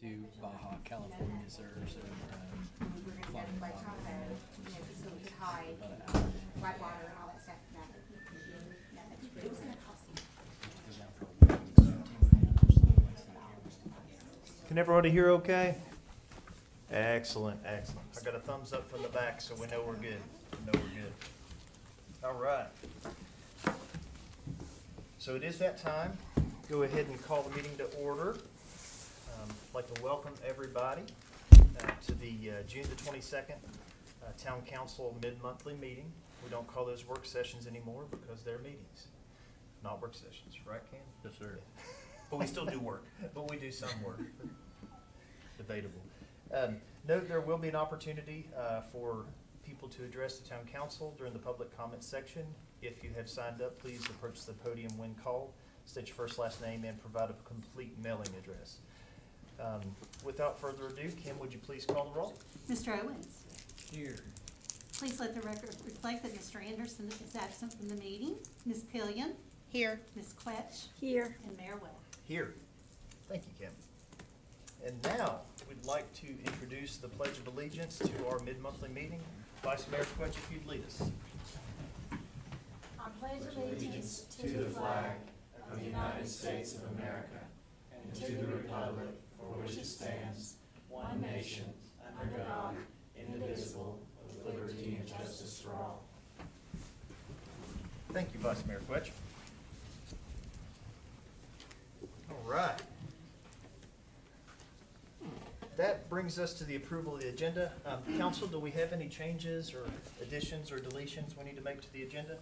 to Baja California, sir. So flying to Baja, So we could hide about an hour. Whitewater and all that stuff. It was gonna cost you. Go down for a week, 17 hours. Can everybody hear okay? Excellent, excellent. I got a thumbs up from the back, so we know we're good. All right. So it is that time. Go ahead and call the meeting to order. I'd like to welcome everybody to the June the 22nd Town Council mid-monthly meeting. We don't call those work sessions anymore because they're meetings, not work sessions, right, Cam? Yes, sir. But we still do work, but we do some work. Debatable. Note there will be an opportunity for people to address the town council during the public comment section. If you have signed up, please approach the podium when called, state your first, last name, and provide a complete mailing address. Without further ado, Kim, would you please call the roll? Mr. Owens, Here. please let the record reflect that Mr. Anderson is absent from the meeting. Ms. Pillion, Here. Ms. Quetch, Here. and Mayor Webb. Here. Thank you, Kim. And now, we'd like to introduce the Pledge of Allegiance to our mid-monthly meeting. Vice Mayor Quetch, if you'd lead us. I pledge allegiance to the flag of the United States of America and to the republic for which it stands, one nation, under God, indivisible, with liberty and justice for all. Thank you, Vice Mayor Quetch. All right. That brings us to the approval of the agenda. Council, do we have any changes or additions or deletions we need to make to the agenda?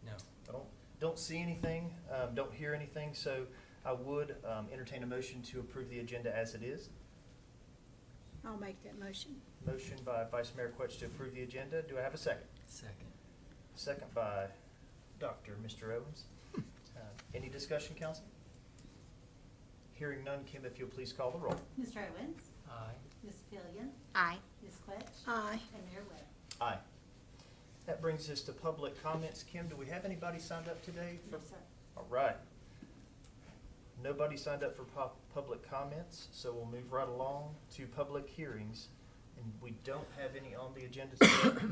No. I don't see anything, don't hear anything, so I would entertain a motion to approve the agenda as it is. I'll make that motion. Motion by Vice Mayor Quetch to approve the agenda. Do I have a second? Second. Second by Mr. Owens. Any discussion, council? Hearing none, Kim, if you'll please call the roll. Mr. Owens, Aye. Ms. Pillion, Aye. Ms. Quetch, Aye. and Mayor Webb. Aye. That brings us to public comments. Kim, do we have anybody signed up today? Yes, sir. All right. Nobody signed up for public comments, so we'll move right along to public hearings. And we don't have any on the agenda today.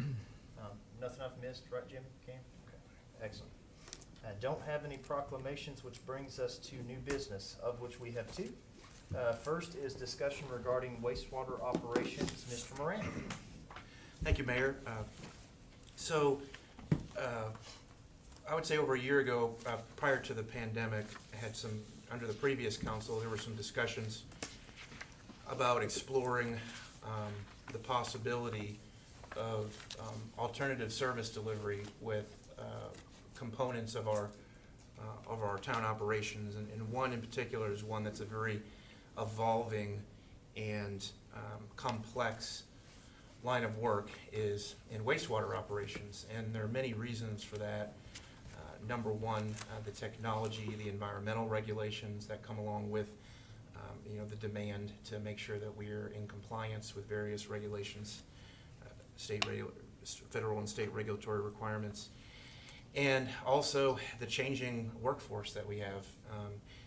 Nothing I've missed, right, Jim? Cam? Okay. Excellent. I don't have any proclamations, which brings us to new business, of which we have two. First is discussion regarding wastewater operations. Mr. Moran. Thank you, Mayor. I would say over a year ago, prior to the pandemic, I had some, under the previous council, there were some discussions about exploring the possibility of alternative service delivery with components of our town operations, and one in particular is one that's a very evolving and complex line of work is in wastewater operations, and there are many reasons for that. Number one, the technology, the environmental regulations that come along with the demand to make sure that we're in compliance with various regulations, federal and state regulatory requirements. And also the changing workforce that we have,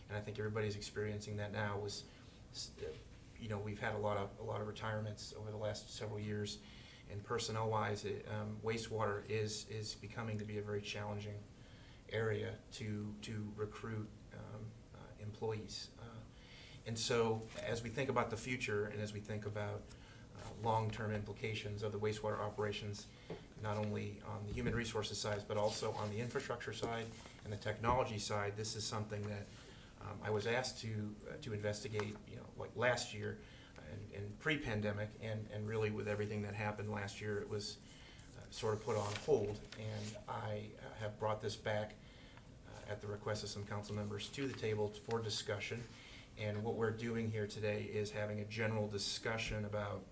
and I think everybody's experiencing that now. We've had a lot of retirements over the last several years, and personnel-wise, wastewater is becoming to be a very challenging area to recruit employees. And so, as we think about the future, and as we think about long-term implications of the wastewater operations, not only on the human resources side, but also on the infrastructure side and the technology side, this is something that I was asked to investigate, like last year and pre-pandemic, and really with everything that happened last year, it was sort of put on hold, and I have brought this back at the request of some council members to the table for discussion. And what we're doing here today is having a general discussion about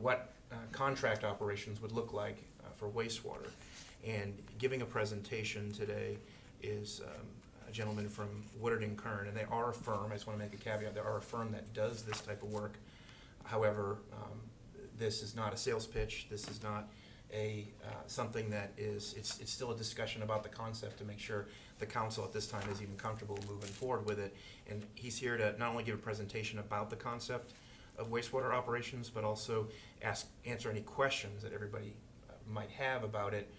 what contract operations would look like for wastewater. And giving a presentation today is a gentleman from Woodard & Kern, and they are a firm. I just want to make a caveat: they are a firm that does this type of work. However, this is not a sales pitch. This is not something that is. It's still a discussion about the concept to make sure the council at this time is even comfortable moving forward with it. And he's here to not only give a presentation about the concept of wastewater operations, but also answer any questions that everybody might have about it,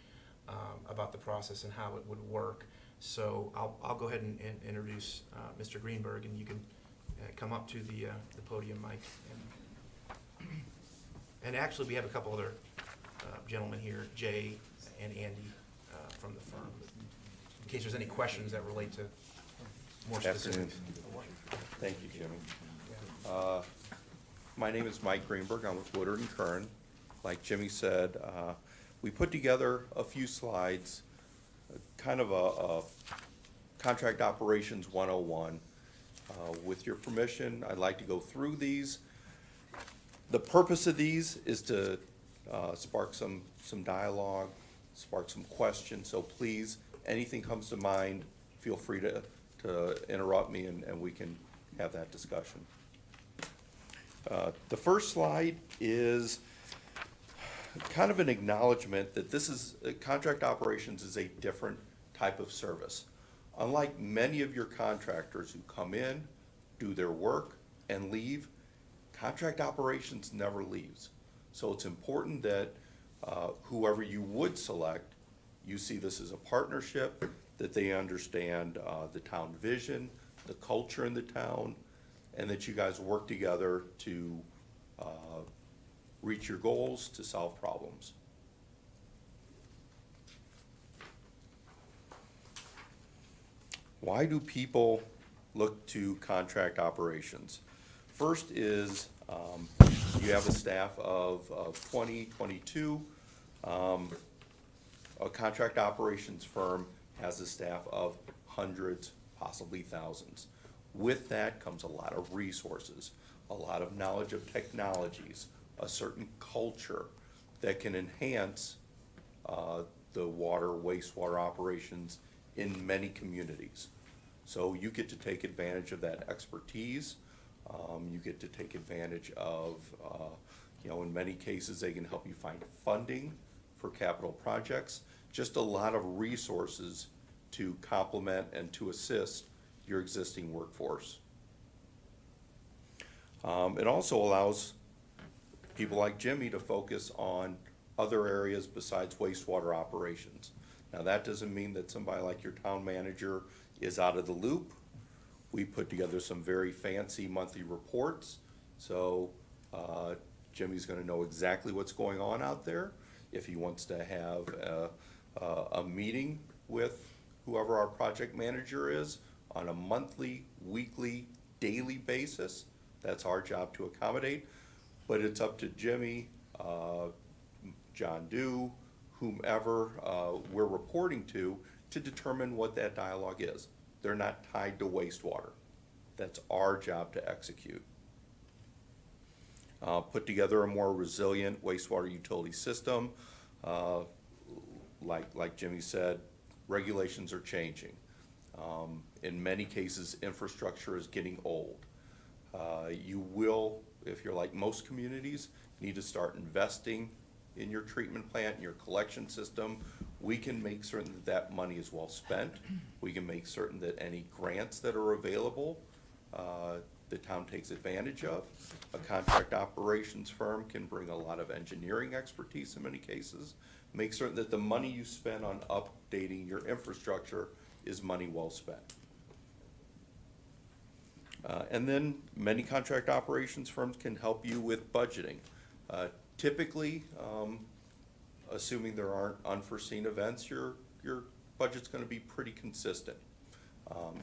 about the process and how it would work. So I'll go ahead and introduce Mr. Greenberg, and you can come up to the podium, Mike. And actually, we have a couple other gentlemen here, Jay and Andy from the firm, in case there's any questions that relate to more Afternoon. specific. Thank you, Jimmy. My name is Mike Greenberg. I'm with Woodard & Curran. Like Jimmy said, we put together a few slides, kind of a contract operations 101. With your permission, I'd like to go through these. The purpose of these is to spark some dialogue, spark some questions. So please, anything comes to mind, feel free to interrupt me and we can have that discussion. The first slide is kind of an acknowledgement that this is, contract operations is a different type of service. Unlike many of your contractors who come in, do their work, and leave, contract operations never leaves. So it's important that whoever you would select, you see this as a partnership, that they understand the town vision, the culture in the town, and that you guys work together to reach your goals, to solve problems. Why do people look to contract operations? First is you have a staff of 20, 22. A contract operations firm has a staff of hundreds, possibly thousands. With that comes a lot of resources, a lot of knowledge of technologies, a certain culture that can enhance the water, wastewater operations in many communities. So you get to take advantage of that expertise. You get to take advantage of, in many cases, they can help you find funding for capital projects. Just a lot of resources to complement and to assist your existing workforce. It also allows people like Jimmy to focus on other areas besides wastewater operations. Now, that doesn't mean that somebody like your town manager is out of the loop. We put together some very fancy monthly reports, so Jimmy's gonna know exactly what's going on out there. If he wants to have a meeting with whoever our project manager is on a monthly, weekly, daily basis, that's our job to accommodate. But it's up to Jimmy, John Dew, whomever we're reporting to determine what that dialogue is. They're not tied to wastewater. That's our job to execute. Put together a more resilient wastewater utility system. Like Jimmy said, regulations are changing. In many cases, infrastructure is getting old. You will, if you're like most communities, need to start investing in your treatment plant, in your collection system. We can make certain that that money is well spent. We can make certain that any grants that are available, the town takes advantage of. A contract operations firm can bring a lot of engineering expertise in many cases. Make certain that the money you spend on updating your infrastructure is money well spent. And then many contract operations firms can help you with budgeting. Typically, assuming there aren't unforeseen events, your budget's gonna be pretty consistent.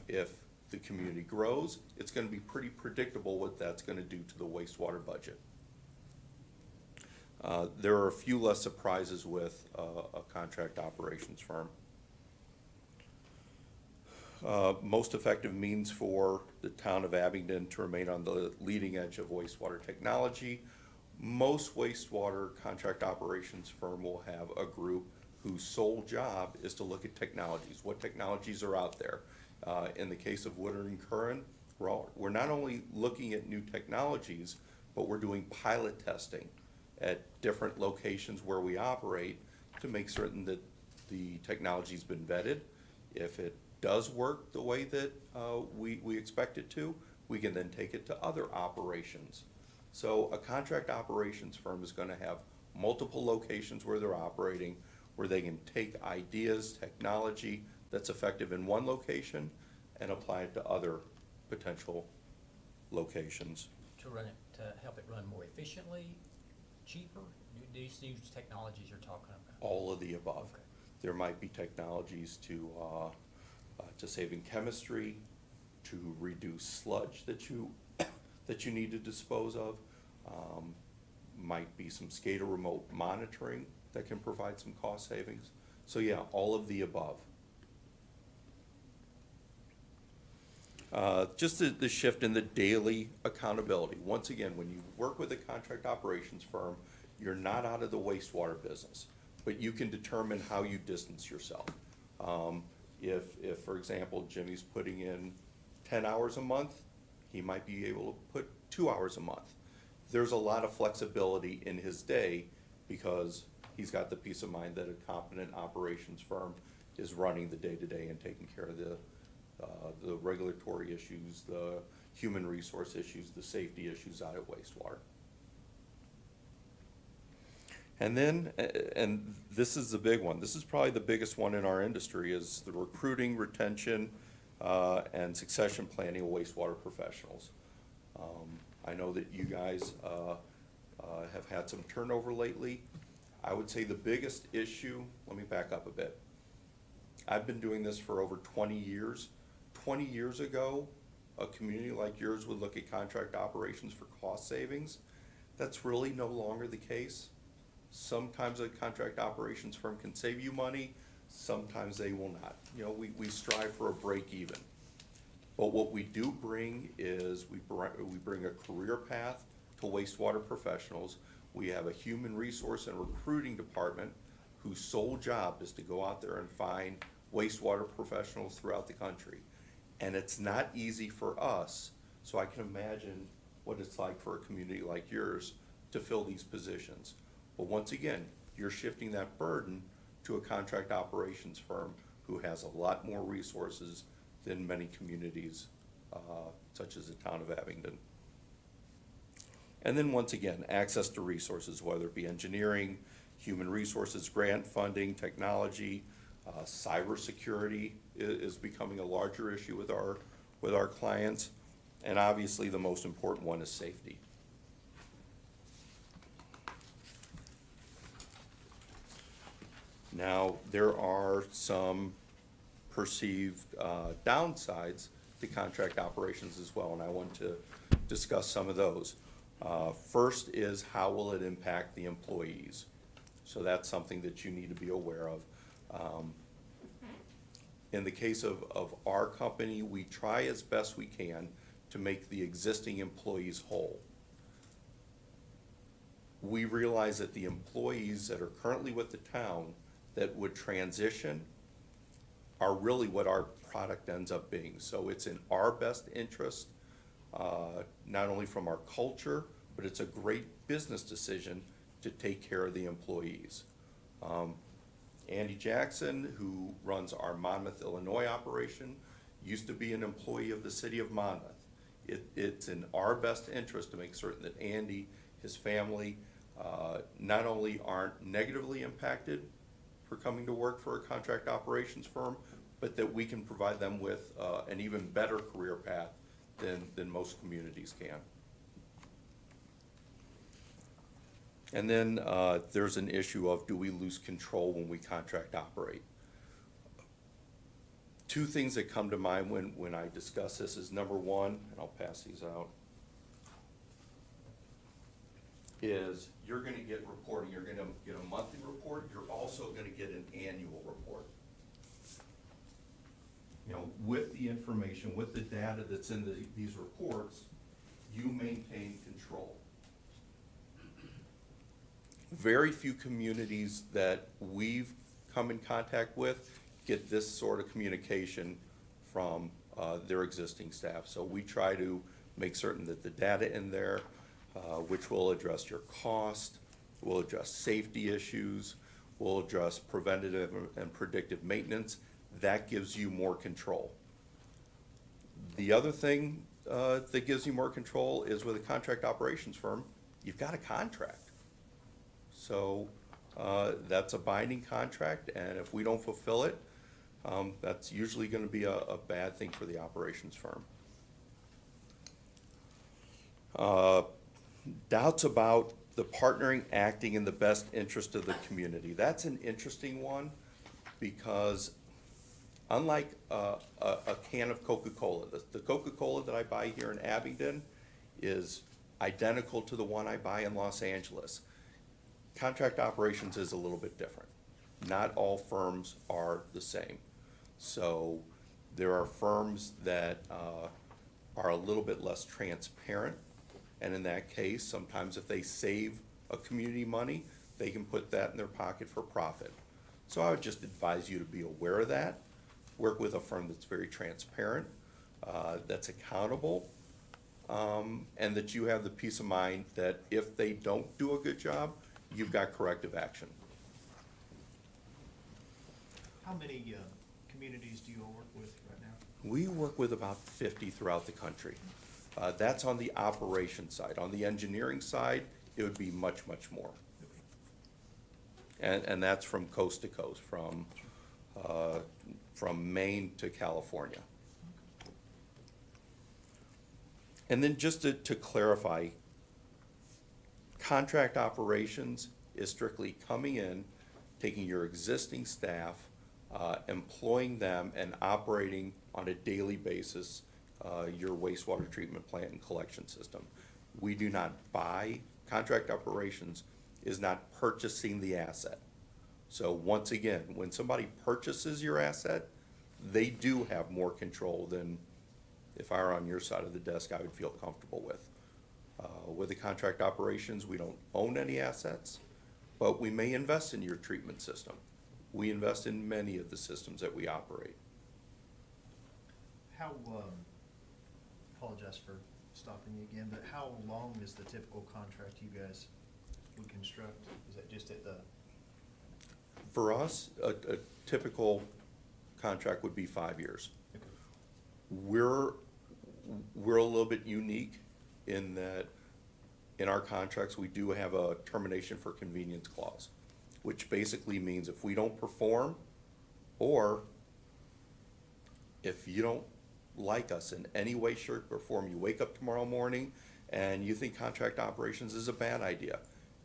If the community grows, it's gonna be pretty predictable what that's gonna do to the wastewater budget. There are a few less surprises with a contract operations firm. Most effective means for the town of Abington to remain on the leading edge of wastewater technology. Most wastewater contract operations firm will have a group whose sole job is to look at technologies. What technologies are out there? In the case of Woodard & Curran, we're not only looking at new technologies, but we're doing pilot testing at different locations where we operate to make certain that the technology's been vetted. If it does work the way that we expect it to, we can then take it to other operations. So a contract operations firm is gonna have multiple locations where they're operating, where they can take ideas, technology that's effective in one location and apply it to other potential locations. To run it, to help it run more efficiently, cheaper? These new technologies you're talking about? All of the above. Okay. There might be technologies to save in chemistry, to reduce sludge that you, that you need to dispose of. Might be some SCADA remote monitoring that can provide some cost savings. So yeah, all of the above. Just the shift in the daily accountability. Once again, when you work with a contract operations firm, you're not out of the wastewater business, but you can determine how you distance yourself. If, for example, Jimmy's putting in 10 hours a month, he might be able to put 2 hours a month. There's a lot of flexibility in his day because he's got the peace of mind that a competent operations firm is running the day-to-day and taking care of the regulatory issues, the human resource issues, the safety issues out at wastewater. And then, and this is the big one, this is probably the biggest one in our industry, is the recruiting, retention, and succession planning of wastewater professionals. I know that you guys have had some turnover lately. I would say the biggest issue, let me back up a bit. I've been doing this for over 20 years. 20 years ago, a community like yours would look at contract operations for cost savings. That's really no longer the case. Sometimes a contract operations firm can save you money, sometimes they will not. You know, we strive for a break even. But what we do bring is we bring a career path to wastewater professionals. We have a human resource and recruiting department whose sole job is to go out there and find wastewater professionals throughout the country. And it's not easy for us, so I can imagine what it's like for a community like yours to fill these positions. But once again, you're shifting that burden to a contract operations firm who has a lot more resources than many communities, such as the town of Abington. And then once again, access to resources, whether it be engineering, human resources, grant funding, technology, cybersecurity is becoming a larger issue with our clients. And obviously the most important one is safety. Now, there are some perceived downsides to contract operations as well, and I want to discuss some of those. First is, how will it impact the employees? So that's something that you need to be aware of. In the case of our company, we try as best we can to make the existing employees whole. We realize that the employees that are currently with the town that would transition are really what our product ends up being. So it's in our best interest, not only from our culture, but it's a great business decision to take care of the employees. Andy Jackson, who runs our Monmouth, Illinois operation, used to be an employee of the city of Monmouth. It's in our best interest to make certain that Andy, his family, not only aren't negatively impacted for coming to work for a contract operations firm, but that we can provide them with an even better career path than most communities can. And then there's an issue of, do we lose control when we contract operate? Two things that come to mind when I discuss this is, number one, and I'll pass these out, is you're gonna get reporting. You're gonna get a monthly report. You're also gonna get an annual report. You know, with the information, with the data that's in these reports, you maintain control. Very few communities that we've come in contact with get this sort of communication from their existing staff. So we try to make certain that the data in there, which will address your cost, will address safety issues, will address preventative and predictive maintenance, that gives you more control. The other thing that gives you more control is with a contract operations firm, you've got a contract. So that's a binding contract, and if we don't fulfill it, that's usually going to be a bad thing for the operations firm. Doubts about the partnering acting in the best interest of the community. That's an interesting one because unlike a can of Coca-Cola, the Coca-Cola that I buy here in Abington is identical to the one I buy in Los Angeles. Contract operations is a little bit different. Not all firms are the same. So there are firms that are a little bit less transparent. And in that case, sometimes if they save a community money, they can put that in their pocket for profit. So I would just advise you to be aware of that. Work with a firm that's very transparent, that's accountable, and that you have the peace of mind that if they don't do a good job, you've got corrective action. How many communities do you all work with right now? We work with about 50 throughout the country. That's on the operations side. On the engineering side, it would be much, much more. And that's from coast to coast, from Maine to California. And then just to clarify, contract operations is strictly coming in, taking your existing staff, employing them, and operating on a daily basis your wastewater treatment plant and collection system. We do not buy. Contract operations is not purchasing the asset. So once again, when somebody purchases your asset, they do have more control than if I were on your side of the desk, I would feel comfortable with. With the contract operations, we don't own any assets, but we may invest in your treatment system. We invest in many of the systems that we operate. How, apologize for stopping you again, but how long is the typical contract you guys would construct? Is that just at the? For us, a typical contract would be 5 years. Okay. We're a little bit unique in that in our contracts, we do have a termination for convenience clause, which basically means if we don't perform, or if you don't like us in any way, shape, or form, you wake up tomorrow morning and you think contract operations is a bad idea,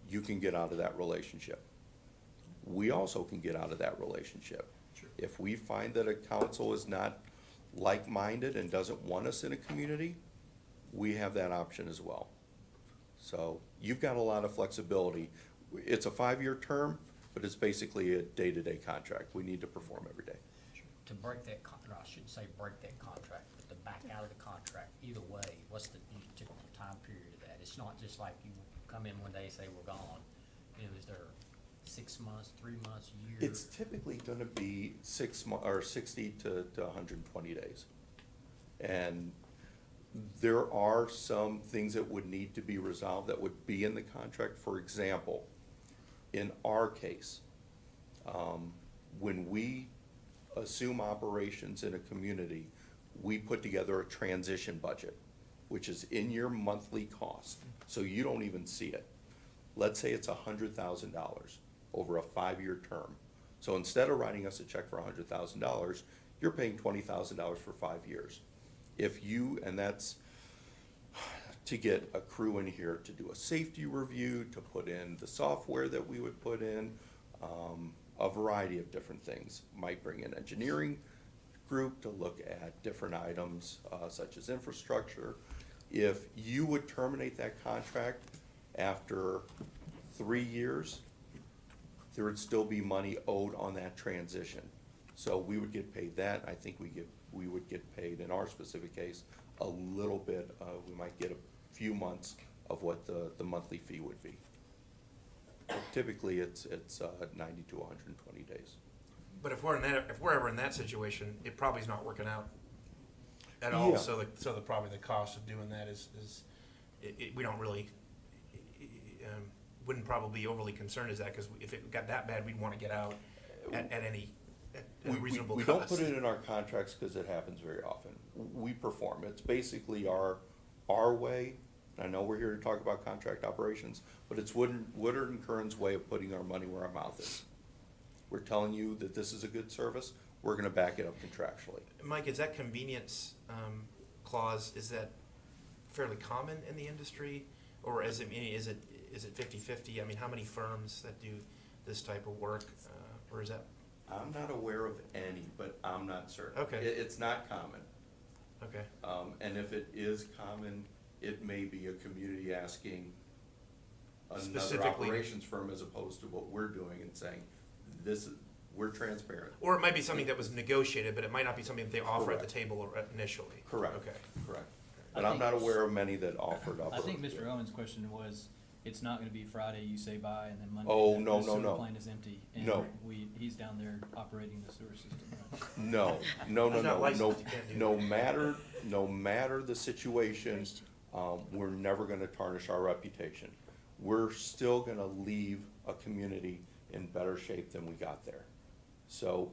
you can get out of that relationship. We also can get out of that relationship. Sure. If we find that a council is not like-minded and doesn't want us in a community, we have that option as well. So you've got a lot of flexibility. It's a 5-year term, but it's basically a day-to-day contract. We need to perform every day. To break that no, I shouldn't say break that contract, but to back out of the contract, either way, what's the typical time period of that? It's not just like you come in one day and say, we're gone. You know, is there 6 months, 3 months, a year? It's typically gonna be 6 months, or 60 to 120 days. And there are some things that would need to be resolved that would be in the contract. For example, in our case, when we assume operations in a community, we put together a transition budget, which is in your monthly cost, so you don't even see it. Let's say it's $100,000 over a 5-year term. So instead of writing us a check for $100,000, you're paying $20,000 for 5 years. If you, and that's to get a crew in here to do a safety review, to put in the software that we would put in, a variety of different things. Might bring an engineering group to look at different items such as infrastructure. If you would terminate that contract after 3 years, there would still be money owed on that transition. So we would get paid that. I think we would get paid, in our specific case, a little bit. We might get a few months of what the monthly fee would be. But typically, it's 90 to 120 days. But if we're ever in that situation, it probably is not working out at all. Yeah. So probably the cost of doing that is we don't really wouldn't probably be overly concerned as that, because if it got that bad, we'd want to get out at reasonable We cost. don't put it in our contracts because it happens very often. We perform. It's basically our way. I know we're here to talk about contract operations, but it's Woodard and Kern's way of putting our money where our mouth is. We're telling you that this is a good service. We're gonna back it up contractually. Mike, is that convenience clause, is that fairly common in the industry? Or is it 50-50? I mean, how many firms that do this type of work, or is that? I'm not aware of any, but I'm not certain. Okay. It's not common. Okay. And if it is common, it may be a community asking another Specifically- operations firm as opposed to what we're doing and saying, we're transparent. Or it might be something that was negotiated, but it might not be something that they offer at the Correct. table initially. Correct. Okay. Correct. I But I'm think- not aware of many that offered up. I think Mr. Owen's question was, it's not gonna be Friday, you say bye, and then Monday. Oh, the no, no, sewer no. plant is empty. No. And he's down there operating the sewer system, right? No, I'm not licensed, you can't do no that. no matter the situation, we're never gonna tarnish our reputation. We're still gonna leave a community in better shape than we got there. So,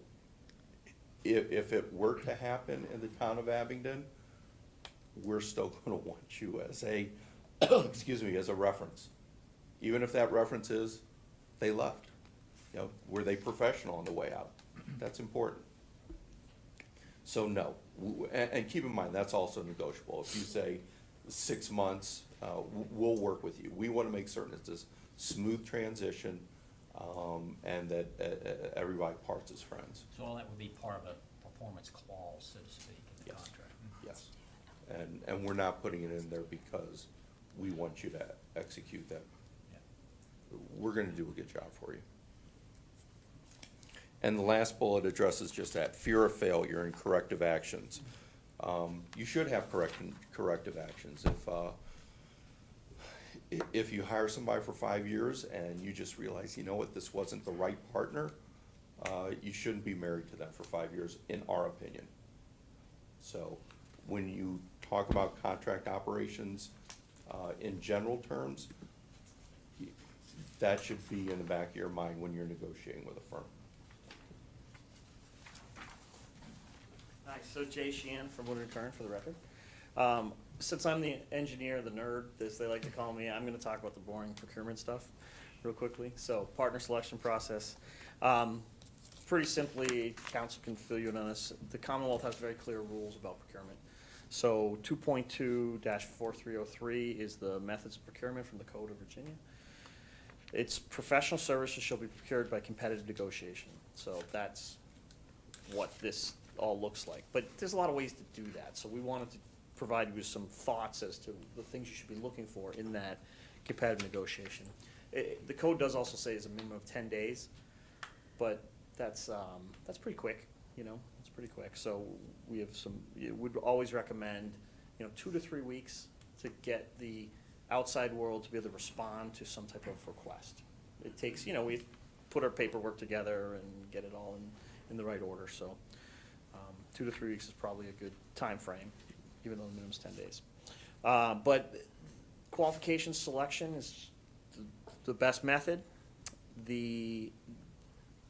if it were to happen in the town of Abington, we're still gonna want you as a, excuse me, as a reference. Even if that reference is, they left. You know, were they professional on the way out? That's important. So no, and keep in mind, that's also negotiable. If you say 6 months, we'll work with you. We wanna make certain it's a smooth transition, and that everybody parts as friends. So all that would be part of a performance clause, so to speak, in the Yes. contract. Yes. And we're not putting it in there because we want you to execute that. Yeah. We're gonna do a good job for you. And the last bullet addresses just that, fear of failure and corrective actions. You should have corrective actions. If you hire somebody for 5 years and you just realize, you know what, this wasn't the right partner, you shouldn't be married to them for 5 years, in our opinion. So, when you talk about contract operations, in general terms, that should be in the back of your mind when you're negotiating with a firm. Hi, so Jay Sheehan from Woodard Kern, for the record. Since I'm the engineer, the nerd, as they like to call me, I'm gonna talk about the boring procurement stuff real quickly. So, partner selection process. Pretty simply, council can fill you in on this. The Commonwealth has very clear rules about procurement. So 2.2-4303 is the methods of procurement from the Code of Virginia. It's professional services shall be procured by competitive negotiation. So that's what this all looks like. But there's a lot of ways to do that. So we wanted to provide you with some thoughts as to the things you should be looking for in that competitive negotiation. The code does also say it's a minimum of 10 days, but that's pretty quick, you know, it's pretty quick. So we have we'd always recommend, 2 to 3 weeks to get the outside world to be able to respond to some type of request. It takes, we put our paperwork together and get it all in the right order, so 2 to 3 weeks is probably a good time frame, even though the minimum's 10 days. But qualification selection is the best method.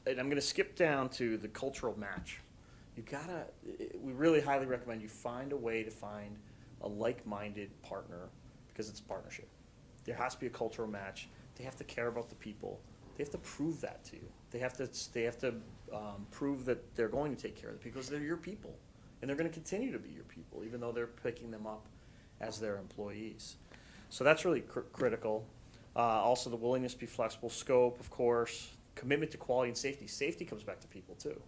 And I'm gonna skip down to the cultural match. We really highly recommend you find a way to find a like-minded partner, because it's a partnership. There has to be a cultural match. They have to care about the people. They have to prove that to you. They have to prove that they're going to take care of the people, because they're your people. And they're gonna continue to be your people, even though they're picking them up as their employees. So that's really critical. Also, the willingness to be flexible, scope, of course, commitment to quality and safety. Safety comes back to people too.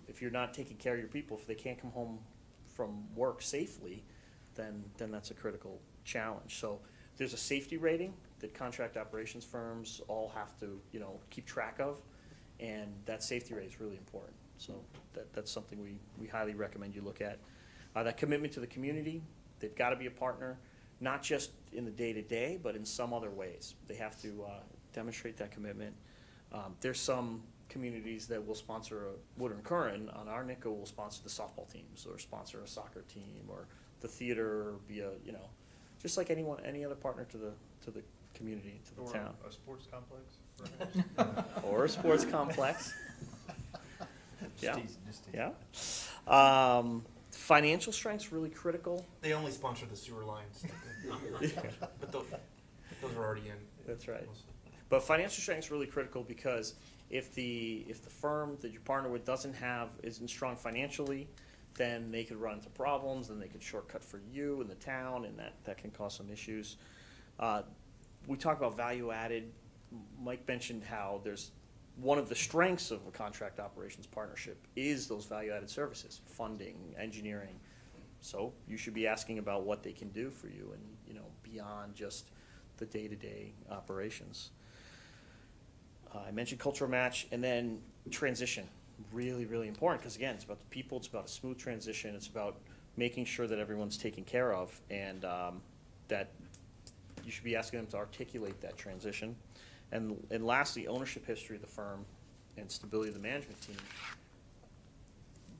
If you're not taking care of your people, if they can't come home from work safely, then that's a critical challenge. So there's a safety rating that contract operations firms all have to, keep track of, and that safety rate is really important. So that's something we highly recommend you look at. That commitment to the community, they've got to be a partner, not just in the day-to-day, but in some other ways. They have to demonstrate that commitment. There's some communities that will sponsor Woodard and Curran. On our NICO will sponsor the softball teams, or sponsor a soccer team, or the theater, or be just like any other partner to the community, to the town. Or a sports complex, perhaps? Or a sports complex. Yeah. Just teasing. Yeah. Financial strength's really critical. They only sponsor the sewer lines, but those are already in. That's right. But financial strength's really critical because if the firm that you partner with isn't strong financially, then they could run into problems, and they could shortcut for you and the town, and that can cause some issues. We talk about value added. Mike mentioned how there's one of the strengths of a contract operations partnership is those value added services, funding, engineering. So you should be asking about what they can do for you, and beyond just the day-to-day operations. I mentioned cultural match, and then transition. Really, really important, because again, it's about the people, it's about a smooth transition, it's about making sure that everyone's taken care of, and that you should be asking them to articulate that transition. And lastly, ownership history of the firm and stability of the management team.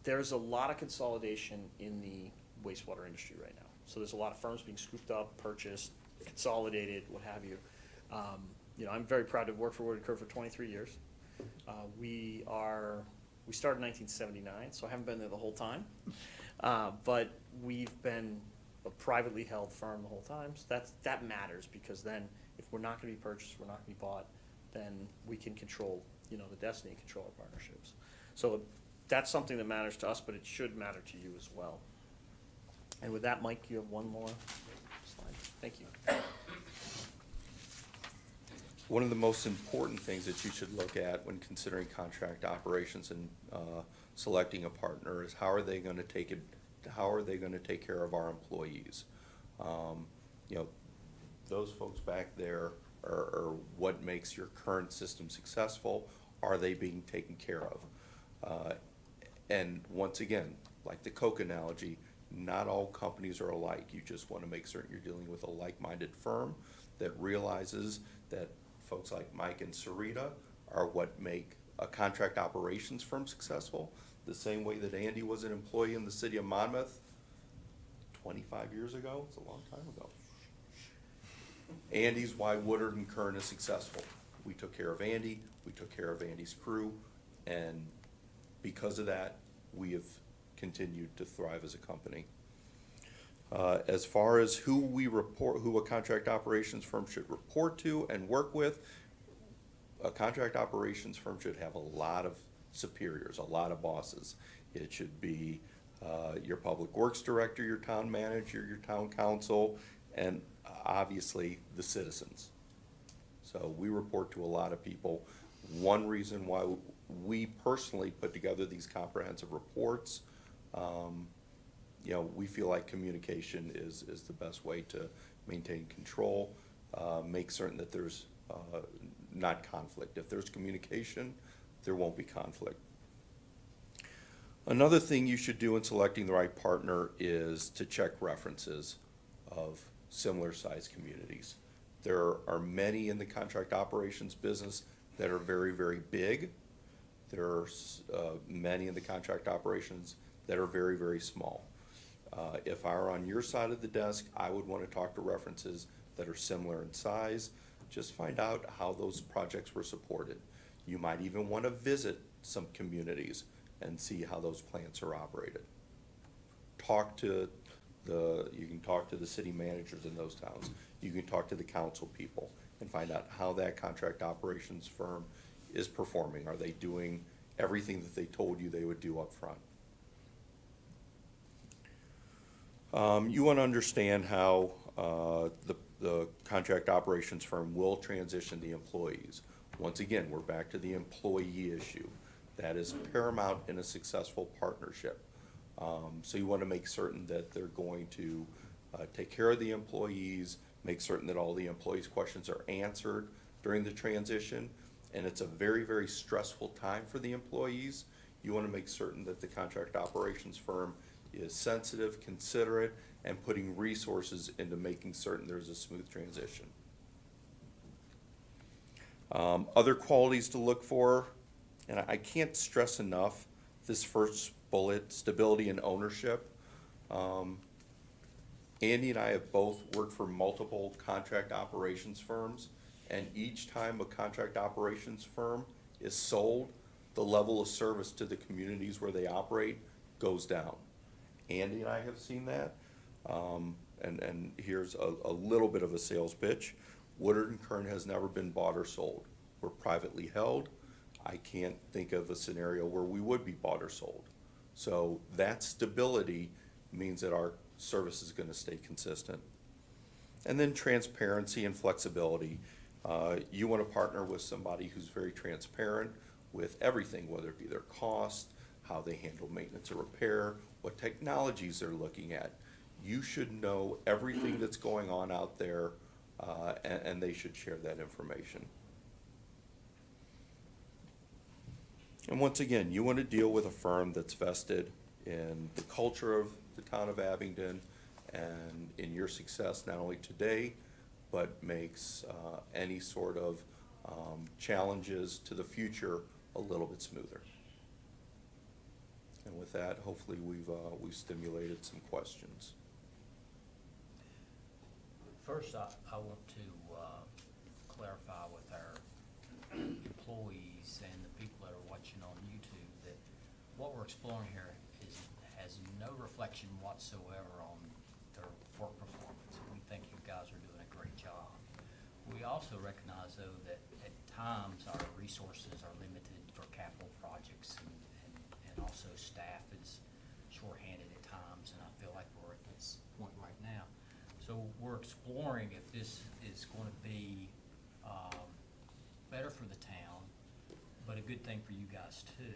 There's a lot of consolidation in the wastewater industry right now. So there's a lot of firms being scooped up, purchased, consolidated, what have you. I'm very proud to work for Wood & Kerr for 23 years. We started in 1979, so I haven't been there the whole time. But we've been a privately held firm the whole time. So that matters, because then if we're not going to be purchased, we're not going to be bought, then we can control, the destiny and control our partnerships. So that's something that matters to us, but it should matter to you as well. And with that, Mike, you have one more slide. Thank you. One of the most important things that you should look at when considering contract operations and selecting a partner is how are they going to take care of our employees? Those folks back there are what makes your current system successful. Are they being taken care of? And once again, like the Coke analogy, not all companies are alike. You just want to make certain you're dealing with a like-minded firm that realizes that folks like Mike and Sarita are what make a contract operations firm successful, the same way that Andy was an employee in the city of Monmouth 25 years ago. It's a long time ago. Andy's why Woodard and Kern is successful. We took care of Andy, we took care of Andy's crew, and because of that, we have continued to thrive as a company. As far as who a contract operations firm should report to and work with, a contract operations firm should have a lot of superiors, a lot of bosses. It should be your public works director, your town manager, your town council, and obviously the citizens. So we report to a lot of people. One reason why we personally put together these comprehensive reports, we feel like communication is the best way to maintain control, make certain that there's not conflict. If there's communication, there won't be conflict. Another thing you should do in selecting the right partner is to check references of similar sized communities. There are many in the contract operations business that are very, very big. There are many in the contract operations that are very, very small. If I were on your side of the desk, I would want to talk to references that are similar in size. Just find out how those projects were supported. You might even want to visit some communities and see how those plants are operated. You can talk to the city managers in those towns. You can talk to the council people and find out how that contract operations firm is performing. Are they doing everything that they told you they would do up front? You want to understand how the contract operations firm will transition the employees. Once again, we're back to the employee issue. That is paramount in a successful partnership. So you want to make certain that they're going to take care of the employees, make certain that all the employees' questions are answered during the transition. And it's a very, very stressful time for the employees. You want to make certain that the contract operations firm is sensitive, considerate, and putting resources into making certain there's a smooth transition. Other qualities to look for, and I can't stress enough this first bullet, stability and ownership. Andy and I have both worked for multiple contract operations firms, and each time a contract operations firm is sold, the level of service to the communities where they operate goes down. Andy and I have seen that. And here's a little bit of a sales pitch. Woodard and Kern has never been bought or sold. We're privately held. I can't think of a scenario where we would be bought or sold. So that stability means that our service is gonna stay consistent. And then transparency and flexibility. You wanna partner with somebody who's very transparent with everything, whether it be their cost, how they handle maintenance or repair, what technologies they're looking at. You should know everything that's going on out there, and they should share that information. And once again, you want to deal with a firm that's vested in the culture of the town of Abington and in your success, not only today, but makes any sort of challenges to the future a little bit smoother. And with that, hopefully we've stimulated some questions. First, I want to clarify with our employees and the people that are watching on YouTube that what we're exploring here has no reflection whatsoever on their work performance. We think you guys are doing a great job. We also recognize, though, that at times our resources are limited for capital projects, and also staff is shorthanded at times, and I feel like we're at this point right now. So we're exploring if this is going to be better for the town, but a good thing for you guys too.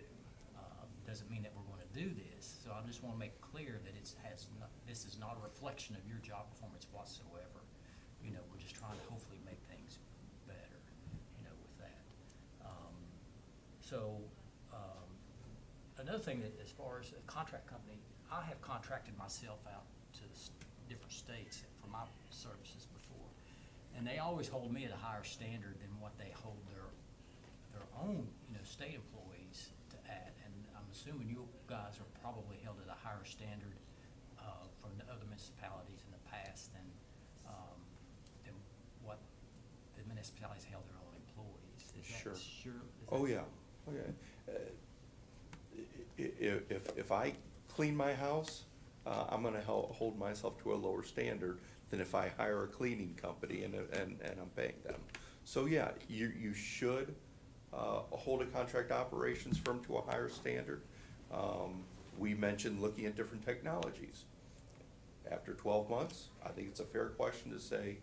Doesn't mean that we're going to do this. So I just want to make clear that this is not a reflection of your job performance whatsoever. You know, we're just trying to hopefully make things better, you know, with that. Another thing that, as far as a contract company, I have contracted myself out to different states for my services before, and they always hold me at a higher standard than what they hold their own, you know, state employees at. And I'm assuming you guys are probably held at a higher standard from the other municipalities in the past than what the municipalities held their own employees. Is Sure. that sure? Oh, yeah, okay. If I clean my house, I'm gonna hold myself to a lower standard than if I hire a cleaning company and I'm paying them. So, yeah, you should hold a contract operations firm to a higher standard. We mentioned looking at different technologies. After 12 months, I think it's a fair question to say,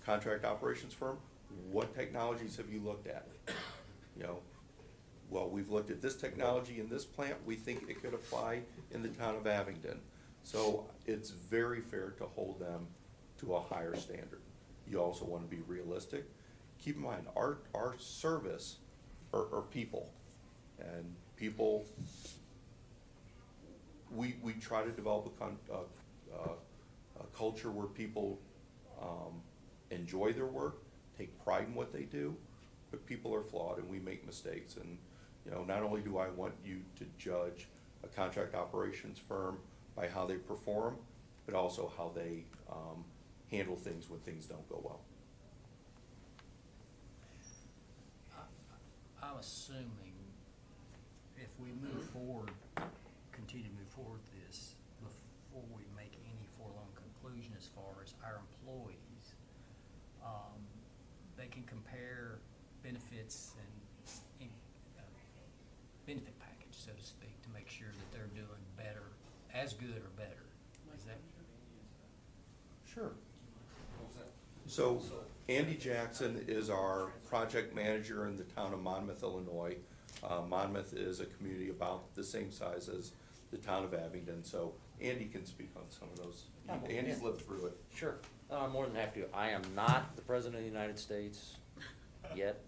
contract operations firm, what technologies have you looked at? You know, well, we've looked at this technology in this plant, we think it could apply in the town of Abington. So it's very fair to hold them to a higher standard. You also want to be realistic. Keep in mind, our service are people, and people, we try to develop a culture where people enjoy their work, take pride in what they do, but people are flawed and we make mistakes. And, you know, not only do I want you to judge a contract operations firm by how they perform, but also how they handle things when things don't go well. I'm assuming if we move forward, continue to move forward with this, before we make any forlorn conclusion as far as our employees, they can compare benefits and benefit package, so to speak, to make sure that they're doing better, as good or better. Is that? Sure. So Andy Jackson is our project manager in the town of Monmouth, Illinois. Monmouth is a community about the same size as the town of Abington, so Andy can speak on some of those. Andy's lived through it. Sure, I'm more than happy to. I am not the President of the United States yet.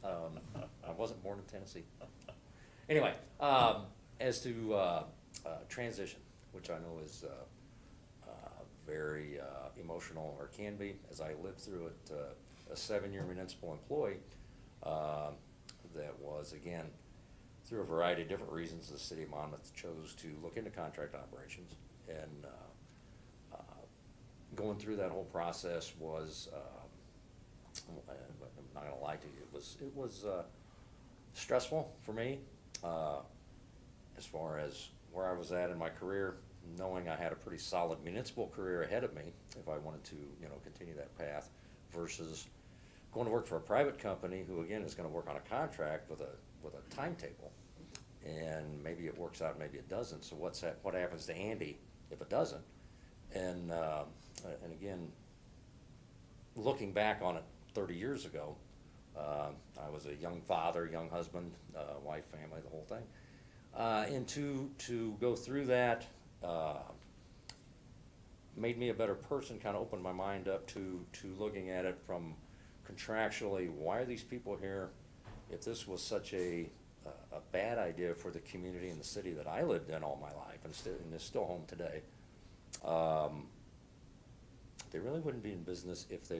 I wasn't born in Tennessee. Anyway, as to transition, which I know is very emotional, or can be, as I lived through it, a 7-year municipal employee that was, again, through a variety of different reasons, the city of Monmouth chose to look into contract operations, and going through that whole process was, I'm not gonna lie to you, it was stressful for me, as far as where I was at in my career, knowing I had a pretty solid municipal career ahead of me, if I wanted to, continue that path, versus going to work for a private company who, again, is gonna work on a contract with a timetable. And maybe it works out, maybe it doesn't, so what happens to Andy if it doesn't? And again, looking back on it 30 years ago, I was a young father, young husband, wife, family, the whole thing. And to go through that made me a better person, kind of opened my mind up to looking at it from contractually, why are these people here? If this was such a bad idea for the community and the city that I lived in all my life and is still home today, they really wouldn't be in business if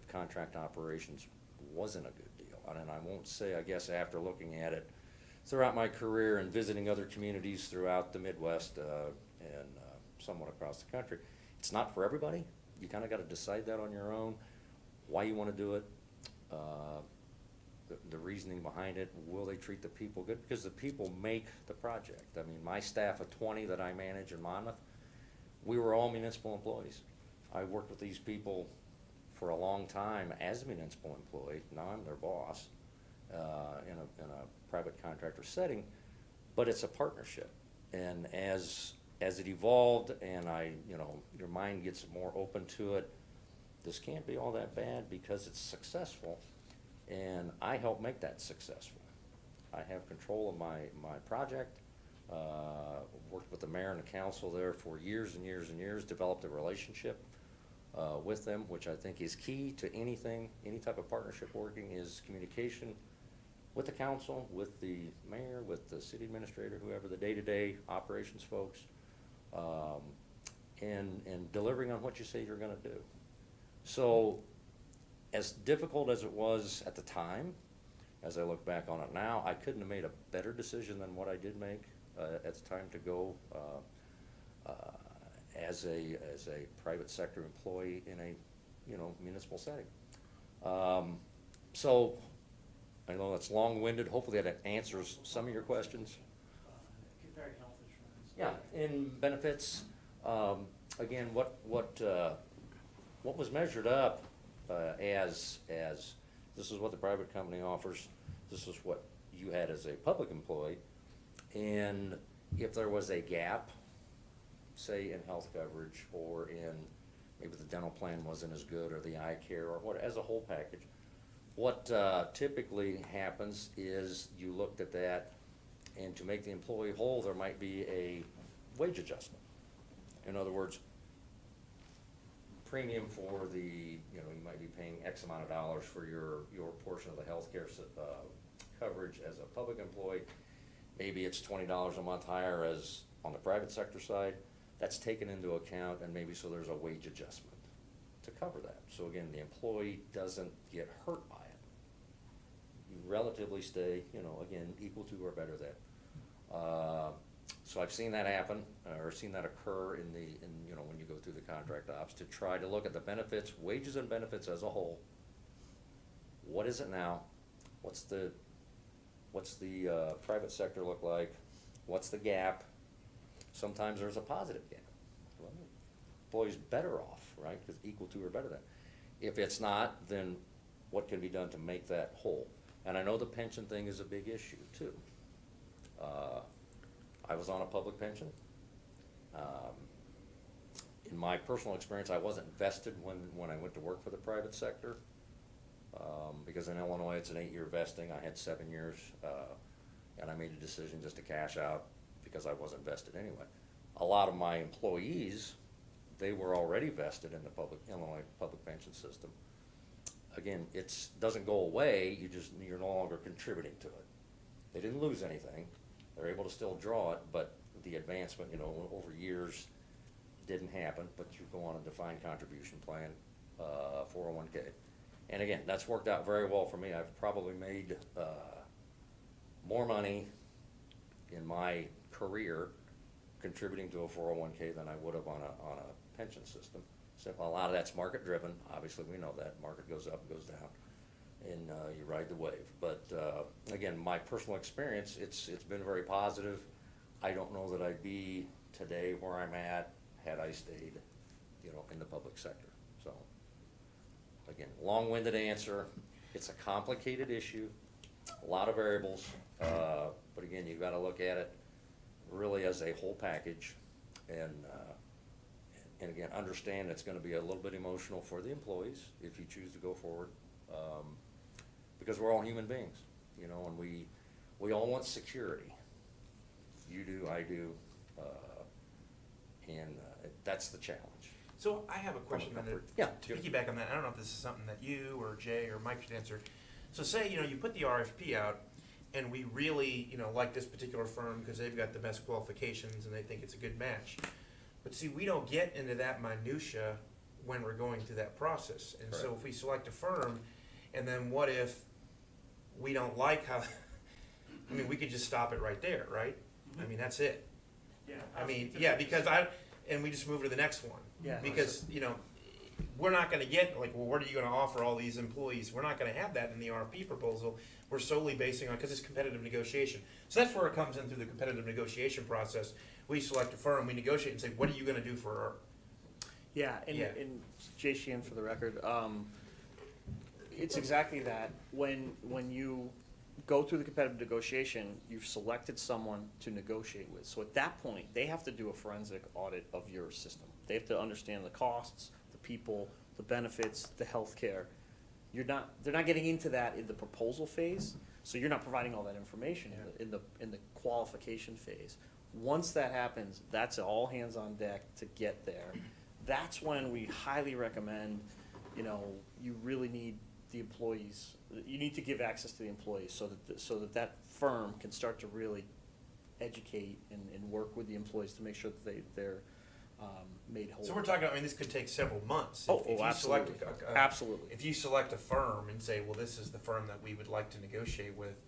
contract operations wasn't a good deal. And I won't say, I guess, after looking at it throughout my career and visiting other communities throughout the Midwest and somewhat across the country, it's not for everybody. You kind of got to decide that on your own, why you want to do it, the reasoning behind it. Will they treat the people good? Because the people make the project. I mean, my staff of 20 that I manage in Monmouth, we were all municipal employees. I worked with these people for a long time as a municipal employee. Now I'm their boss in a private contractor setting, but it's a partnership. And as it evolved and your mind gets more open to it, this can't be all that bad because it's successful, and I help make that successful. I have control of my project, worked with the mayor and the council there for years and years and years, developed a relationship with them, which I think is key to anything, any type of partnership working, is communication with the council, with the mayor, with the city administrator, whoever, the day-to-day operations folks, and delivering on what you say you're gonna do. So, as difficult as it was at the time, as I look back on it now, I couldn't have made a better decision than what I did make at the time to go as a private sector employee in a municipal setting. So I know that's long-winded. Hopefully that answers some of your questions. Compared health insurance. Yeah, in benefits, again, what was measured up as this is what the private company offers, this is what you had as a public employee, and if there was a gap, say in health coverage or in maybe the dental plan wasn't as good or the eye care or what, as a whole package, what typically happens is you looked at that, and to make the employee whole, there might be a wage adjustment. In other words, premium for you might be paying X amount of dollars for your portion of the health care coverage as a public employee. Maybe it's $20 a month higher as on the private sector side. That's taken into account, and maybe so there's a wage adjustment to cover that. So again, the employee doesn't get hurt by it. You relatively stay, again, equal to or better than. So I've seen that happen, or seen that occur in when you go through the contract ops, to try to look at the benefits, wages and benefits as a whole. What is it now? What's the private sector look like? What's the gap? Sometimes there's a positive gap. Well, employee's better off, right? Because equal to or better than. If it's not, then what can be done to make that whole? And I know the pension thing is a big issue too. I was on a public pension. In my personal experience, I wasn't vested when I went to work for the private sector, because in Illinois it's an 8-year vesting. I had 7 years, and I made a decision just to cash out because I wasn't vested anyway. A lot of my employees, they were already vested in the Illinois public pension system. Again, it doesn't go away. You're no longer contributing to it. They didn't lose anything. They're able to still draw it, but the advancement, over years didn't happen. But you go on a defined contribution plan, 401k. And again, that's worked out very well for me. I've probably made more money in my career contributing to a 401k than I would have on a pension system. So a lot of that's market driven. Obviously, we know that market goes up, goes down. and you ride the wave. But again, my personal experience, it's been very positive. I don't know that I'd be today where I'm at had I stayed, in the public sector. So, again, long-winded answer. It's a complicated issue, a lot of variables, but again, you've got to look at it really as a whole package, and again, understand it's going to be a little bit emotional for the employees if you choose to go forward, because we're all human beings, and we all want security. You do, I do, and that's the challenge. So I have a question on comfort. that. Yeah, To sure. piggyback on that, I don't know if this is something that you or Jay or Mike should answer. So say, you put the RFP out and we really, like this particular firm because they've got the best qualifications and they think it's a good match. But see, we don't get into that minutia when we're going through that process. And so Correct. if we select a firm, and then what if we don't like how, I mean, we could just stop it right there, right? I mean, that's it. Yeah. I mean, because and we just move to the next one. Yeah. Because, we're not gonna get, like, well, what are you gonna offer all these employees? We're not gonna have that in the RFP proposal. We're solely basing on, because it's competitive negotiation. So that's where it comes in through the competitive negotiation process. We select a firm, we negotiate and say, what are you gonna do for our, Yeah, and, Yeah. and Jay Sheehan for the record, it's exactly that. When you go through the competitive negotiation, you've selected someone to negotiate with. So at that point, they have to do a forensic audit of your system. They have to understand the costs, the people, the benefits, the healthcare. They're not getting into that in the proposal phase, so you're not providing all that information in the qualification phase. Once that happens, that's all hands on deck to get there. That's when we highly recommend, you really need the employees, you need to give access to the employees so that firm can start to really educate and work with the employees to make sure that they're made whole. so we're talking, I mean, this could take several months. Oh, If you select absolutely. a- Absolutely. If you select a firm and say, well, this is the firm that we would like to negotiate with,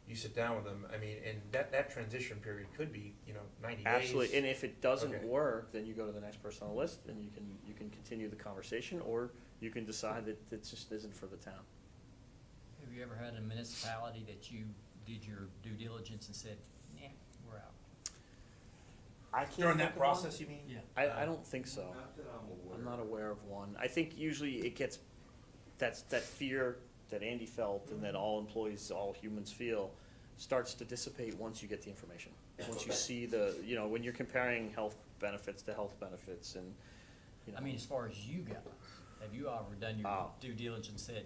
you sit down with them, I mean, and that transition period could be, 90 days. Absolutely, and if it doesn't Okay. work, then you go to the next person on the list, and you can continue the conversation, or you can decide that it just isn't for the town. Have you ever had a municipality that you did your due diligence and said, nah, we're out? I can't During think that of one. process, you mean? Yeah. I don't think so. Not that I'm aware. I'm not aware of one. I think usually it gets, that fear that Andy felt and that all employees, all humans feel, starts to dissipate once you get the information. Once you see when you're comparing health benefits to health benefits and, I mean, as far as you go, have you ever done your Oh. due diligence and said,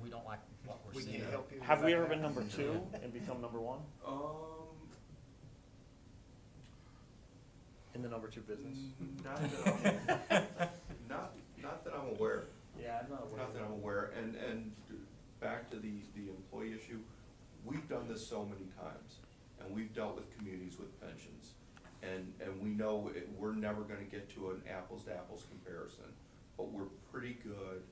we don't like what we're We seeing? can't help you. with Have we that. ever been number 2 and become number 1 in the number 2 business? Not that not that I'm aware. Yeah, I'm not aware. Not that I'm aware, and back to the employee issue, we've done this so many times, and we've dealt with communities with pensions, and we know we're never gonna get to an apples to apples comparison, but we're pretty good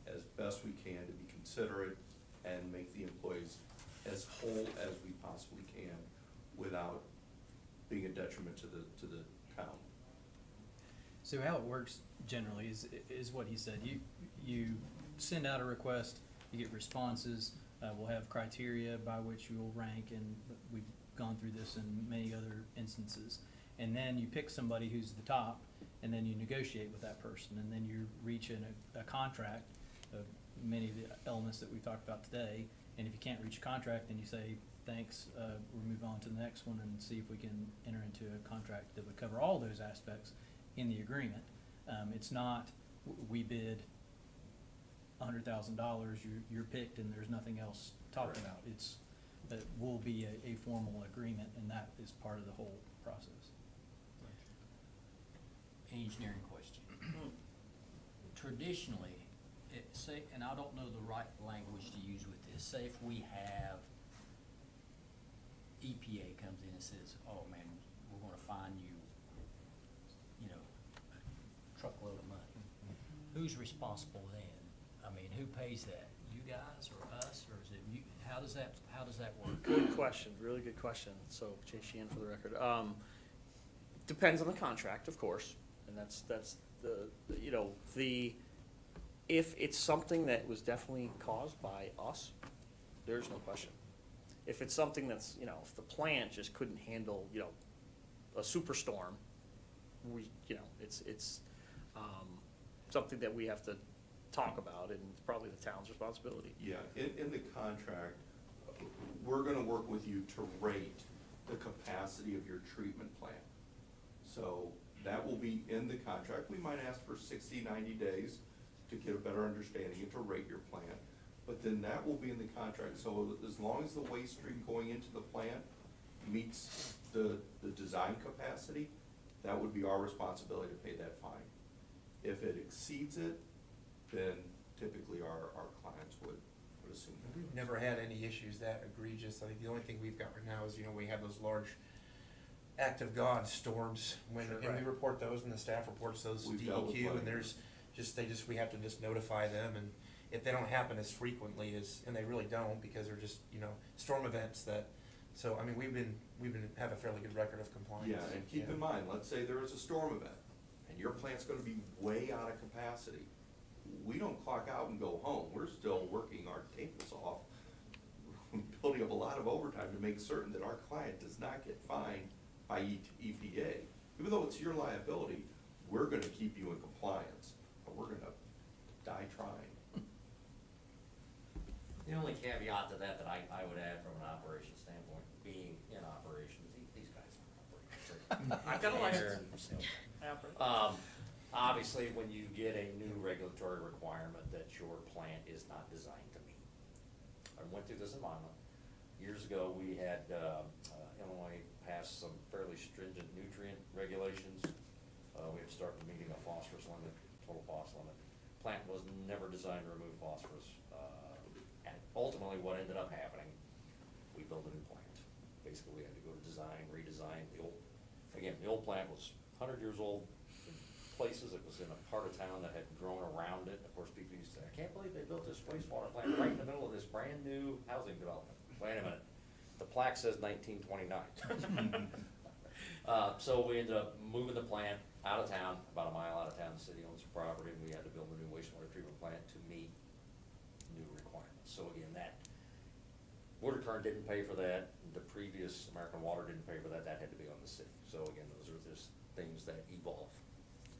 as best we can to be considerate and make the employees as whole as we possibly can without being a detriment to the town. So how it works generally is what he said. You send out a request, you get responses, we'll have criteria by which you will rank, and we've gone through this in many other instances. And then you pick somebody who's the top, and then you negotiate with that person, and then you reach a contract of many of the elements that we talked about today. And if you can't reach a contract, then you say, thanks, we'll move on to the next one and see if we can enter into a contract that would cover all those aspects in the agreement. It's not, we bid $100,000, you're picked and there's nothing else talked about. It's, that will be a formal agreement, and that is part of the whole process. Engineering question. Traditionally, say, and I don't know the right language to use with this, say if we have EPA comes in and says, oh man, we're gonna fine you, a truckload of money. Who's responsible then? I mean, who pays that? You guys or us, or is it you? How does that work? Good question, really good question. So, Jay Sheehan for the record. Depends on the contract, of course, and that's the If it's something that was definitely caused by us, there's no question. If it's something that's, you know, if the plant just couldn't handle, you know, a superstorm, we, you know, it's something that we have to talk about, and it's probably the town's responsibility. Yeah, in the contract, we're gonna work with you to rate the capacity of your treatment plant. So that will be in the contract. We might ask for 60, 90 days to get a better understanding and to rate your plant. But then that will be in the contract. So as long as the waste stream going into the plant meets the design capacity, that would be our responsibility to pay that fine. If it exceeds it, then typically our clients would assume that. We've never had any issues that egregious. I think the only thing we've got right now is, we have those large act of God storms when, Sure. and we Right. report those, and the staff reports those to We've dealt with DEQ, plenty. and there's we have to just notify them, and if they don't happen as frequently as, and they really don't, because they're just, storm events that, so, I mean, we've been, have a fairly good record of compliance. Yeah, and keep in mind, let's say there is a storm event, and your plant's gonna be way out of capacity. We don't clock out and go home, we're still working our tables off, building up a lot of overtime to make certain that our client does not get fined by EPA. Even though it's your liability, we're gonna keep you in compliance, but we're gonna die trying. The only caveat to that I would add from an operations standpoint, being in operations, these guys are operations. I've got a license. Obviously, when you get a new regulatory requirement that your plant is not designed to meet. I went through this in Monmouth. Years ago, we had, Illinois pass some fairly stringent nutrient regulations. We had to start meeting a phosphorus limit, total phos limit. Plant was never designed to remove phosphorus. And ultimately, what ended up happening, we built a new plant. Basically, we had to go to design, redesign. The old plant was 100 years old. In places, it was in a part of town that had grown around it. Of course, people used to say, I can't believe they built this wastewater plant right in the middle of this brand-new housing development. Wait a minute. The plaque says 1929. So we ended up moving the plant out of town, about a mile out of town. The city owns the property, and we had to build a new wastewater treatment plant to meet new requirements. So again, that, Water Current didn't pay for that, the previous American Water didn't pay for that, that had to be on the city. So again, those are just things that evolve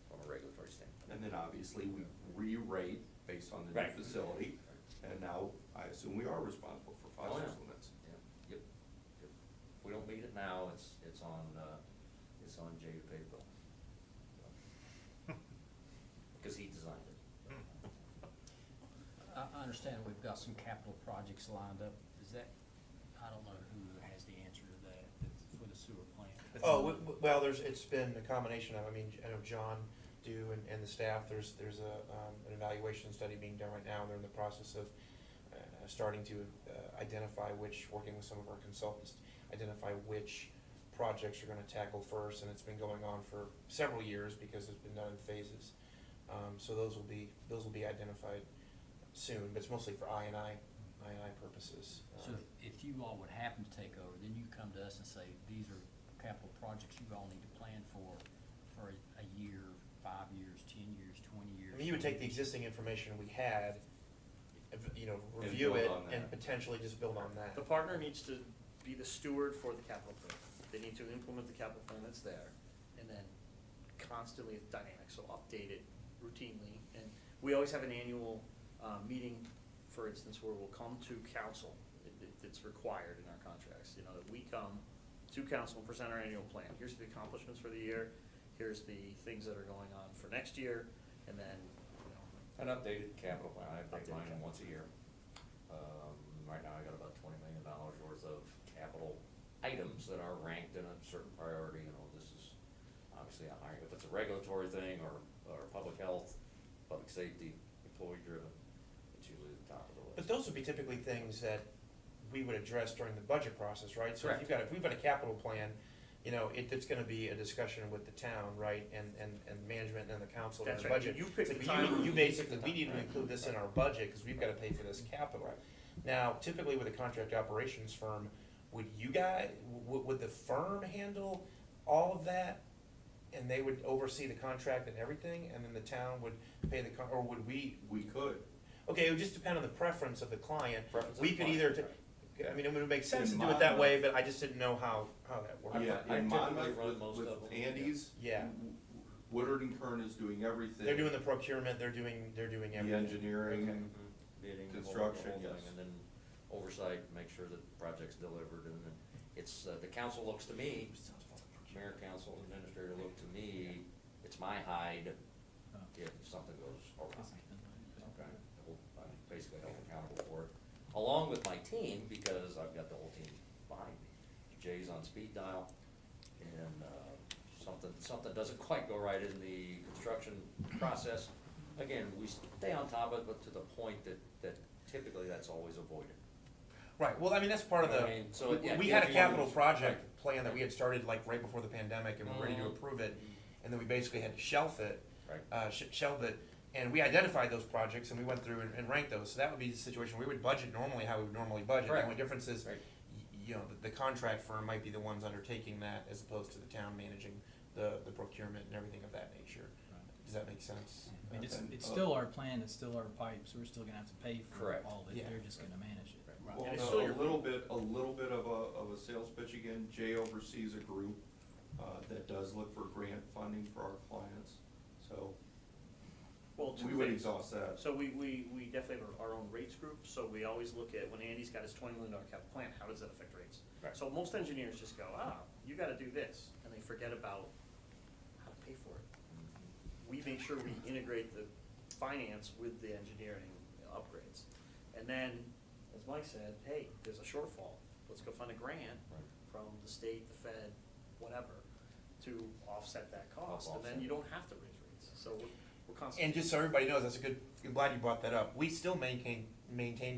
from a regulatory standpoint. And then obviously we re-rate based on the new Right. facility, and now I assume we are responsible for Oh, phosphorus yeah. limits. Yep. If we don't meet it now, it's on Jay to pay the bill. Because he designed it. I understand we've got some capital projects lined up. Is that, I don't know who has the answer to that, for the sewer plant. Well, it's been a combination of, I know John and the staff, there's an evaluation study being done right now, and they're in the process of starting to identify working with some of our consultants, identify which projects you're gonna tackle first, and it's been going on for several years because it's been done in phases. So those will be identified soon, but it's mostly for I&I purposes. So if you all would happen to take over, then you come to us and say, these are capital projects you all need to plan for a year, 5 years, 10 years, 20 years. You would take the existing information we had, review build it, on that. and potentially just build on that. The partner needs to be the steward for the capital plan. They need to implement the capital plan that's there, and then constantly it's dynamic, so update it routinely. And we always have an annual meeting, for instance, where we'll come to council. It's required in our contracts, that we come to council and present our annual plan. Here's the accomplishments for the year, here's the things that are going on for next year, and then, An updated capital plan, I update mine once a year. Right now, I got about $20 million worth of capital items that are ranked in a certain priority. This is obviously a higher, if it's a regulatory thing or public health, public safety, employee driven, it's usually the top of the list. But those would be typically things that we would address during the budget process, right? So Correct. if we've got a capital plan, it's gonna be a discussion with the town, right, and management and the council and That's the right. budget. You pick So the time. we need to include this in our budget, cause we've gotta pay for this capital. Now, typically with a contract operations firm, would the firm handle all of that and they would oversee the contract and everything, and then the town would pay the or would we? We could. Okay, it would just depend on the preference of the client. Preference of We the could client, either, right. I mean, it would make sense to In do it that way, Monmouth- but I just didn't know how that worked. Yeah, I in typically Monmouth run most with of them. Andy's. Yeah. Woodard and Kern is doing everything. They're doing the procurement, they're doing The everything. engineering. Bidding, the whole Construction, thing, yes. and then oversight, make sure that the project's delivered, and then it's, the council looks to me, mayor, council, administrator look to me, it's my hide if something goes awry. Okay, I'm basically held accountable for it, along with my team, because I've got the whole team behind me. Jay's on speed dial, and, something doesn't quite go right in the construction process. Again, we stay on top of it, but to the point that typically that's always avoided. Right, well, I mean, that's part of the, I mean, so, yeah, we the had a engineers- capital project plan that we had started like right before the pandemic, and we were ready to approve it, and then we basically had to shelf it. Right. Shelve it, and we identified those projects, and we went through and ranked those, so that would be the situation, we would budget normally how we would normally budget. The Correct. only difference is, Right. you know, the contract firm might be the ones undertaking that, as opposed to the town managing the procurement and everything of that nature. Does that make sense? I mean, it's, Okay. it's still our plan, it's still our pipes, we're still gonna have to pay for Correct. all of it, Yeah. they're just gonna manage it. Right. Well, And it's no, still a your- little bit of a sales pitch again. Jay oversees a group, that does look for grant funding for our clients, so Well, two we would things. exhaust that. So we definitely have our own rates group, so we always look at, when Andy's got his $20 million capital plan, how does that affect rates? Right. So most engineers just go, you gotta do this, and they forget about how to pay for it. We make sure we integrate the finance with the engineering upgrades. And then, as Mike said, hey, there's a shortfall, let's go find a grant Right. from the state, the Fed, whatever, to offset that cost, and then offset. you don't have to raise rates, so we're constantly. And just so everybody knows, that's a good, I'm glad you brought that up, we still maintain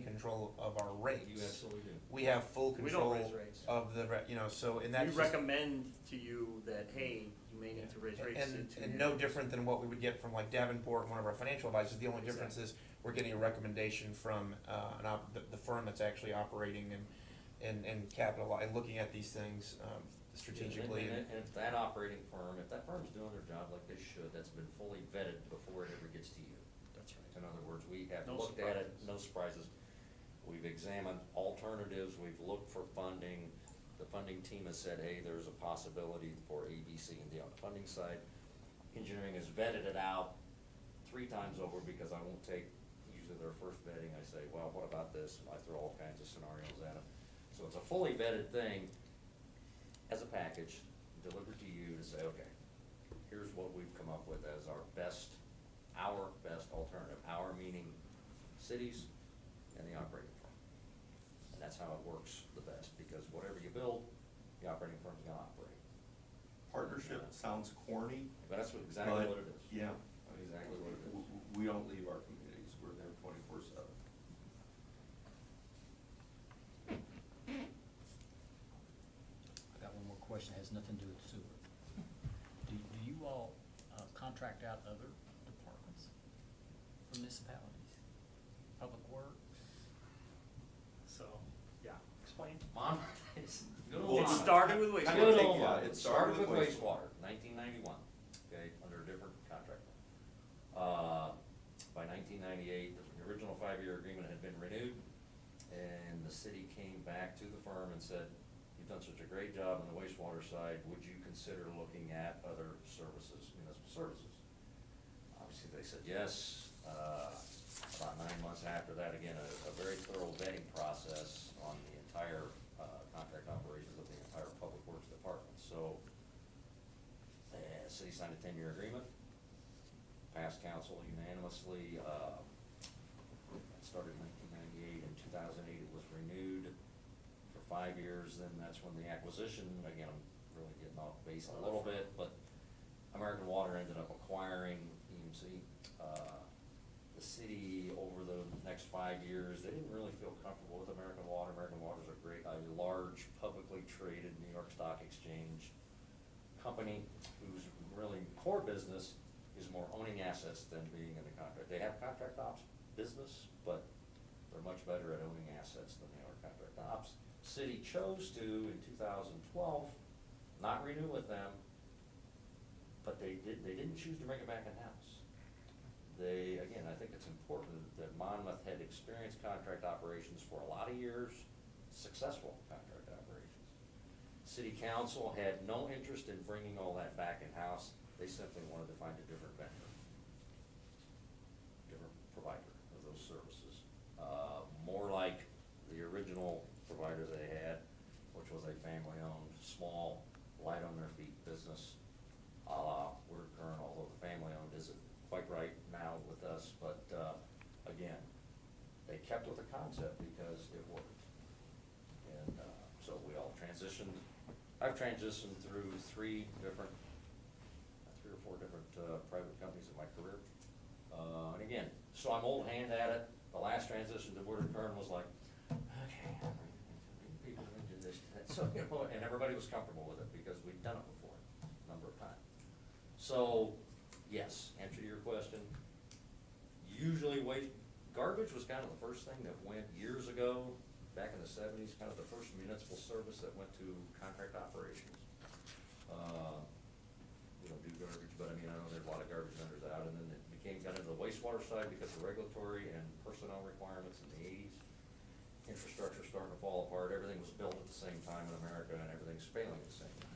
control of our rates. You absolutely do. We have full We don't control raise rates. of the, so, and that's We just. recommend to you that, hey, you may need to raise rates in 2 And years. no different than what we would get from like Davenport, one of our financial advisors, the only difference is we're getting a recommendation from, the firm that's actually operating and capital, and looking at these things, strategically. And if that operating firm, if that firm's doing their job like they should, that's been fully vetted before it ever gets to you. That's right. In other words, we have No looked at it, surprises. no surprises. We've examined alternatives, we've looked for funding. The funding team has said, hey, there's a possibility for A, B, C, and D on the funding side. Engineering has vetted it out 3 times over, because I won't take, usually their first vetting, I say, well, what about this? And I throw all kinds of scenarios at them. So it's a fully vetted thing as a package, delivered to you to say, okay, here's what we've come up with as our best alternative. Our meaning cities and the operating firm. And that's how it works the best, because whatever you build, the operating firm's gonna operate. Partnership sounds corny. But that's exactly but what it is. Yeah. That's exactly what it is. We don't leave our communities, we're there 24/7. I got one more question, it has nothing to do with sewer. Do you all contract out other departments, municipalities, public works? So, yeah, explain. Mon, it's good old It Monmouth. started with wastewater. Good Yeah, old Monmouth. it It started started with with wastewater, 1991, okay, under a different contract. By 1998, the original 5-year agreement had been renewed, and the city came back to the firm and said, you've done such a great job on the wastewater side, would you consider looking at other services, municipal services? Obviously, they said yes. About 9 months after that, again, a very thorough vetting process on the entire contract operations of the entire public works department. So, the city signed a 10-year agreement, passed council unanimously. It started in 1998. In 2008, it was renewed for 5 years. Then that's when the acquisition, again, I'm really getting off base a little bit, but American Water ended up acquiring EMC. The city, over the next 5 years, they didn't really feel comfortable with American Water. American Water's a large, publicly traded New York Stock Exchange company whose really core business is more owning assets than being in the contract. They have contract ops business, but they're much better at owning assets than they are contract ops. City chose to, in 2012, not renew with them, but they didn't choose to bring it back in-house. They, again, I think it's important that Monmouth had experienced contract operations for a lot of years, successful contract operations. City council had no interest in bringing all that back in-house. They simply wanted to find a different vendor, different provider of those services. More like the original provider they had, which was a family-owned, small, light-on-their-feet business, a la Woodard Kern, although the family-owned isn't quite right now with us, but, again, they kept with the concept because it worked. And, so we all transitioned. I've transitioned through three or four different, private companies in my career. And again, so I'm old hand at it. The last transition to Woodard Kern was like, okay, people are gonna do this, that. So, you know, and everybody was comfortable with it because we'd done it before a number of times. So, yes, answer to your question, usually garbage was kind of the first thing that went years ago, back in the 70s, kind of the first municipal service that went to contract operations. We don't do garbage, but I mean, I know there's a lot of garbage vendors out, and then it got into the wastewater side because of regulatory and personnel requirements in the 80s. Infrastructure starting to fall apart, everything was built at the same time in America, and everything's failing at the same time.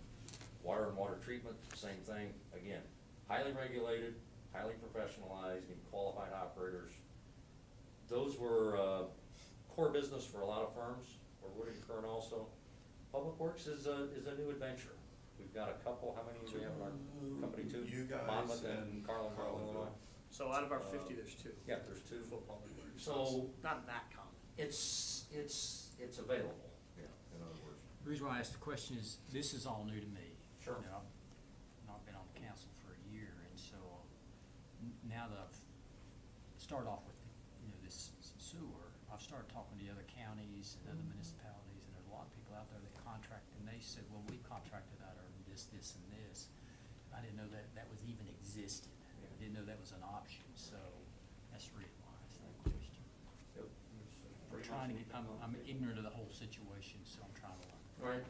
Water and water treatment, same thing, again, highly regulated, highly professionalized, need qualified operators. Those were core business for a lot of firms, or Woodard and Kern also. Public Works is a new adventure. We've got a couple, how many do we have in our company, two? You guys Monmouth and Carlin, Illinois. So out of our 50, there's 2. Yeah, there's two. Football leagues. So- It's not that common. It's available, you know, in other words. The reason why I asked the question is, this is all new to me. Sure. You know, I've not been on the council for a year, and so now that I've started off with, you know, this sewer, I've started talking to the other counties and other municipalities, and there's a lot of people out there that contract, and they said, well, we contracted out our this, and this. I didn't know that was even existed. I didn't know that was an option, so that's the reason why I asked that question. Yep. I'm trying to get, I'm ignorant of the whole situation, so I'm trying to learn. Right.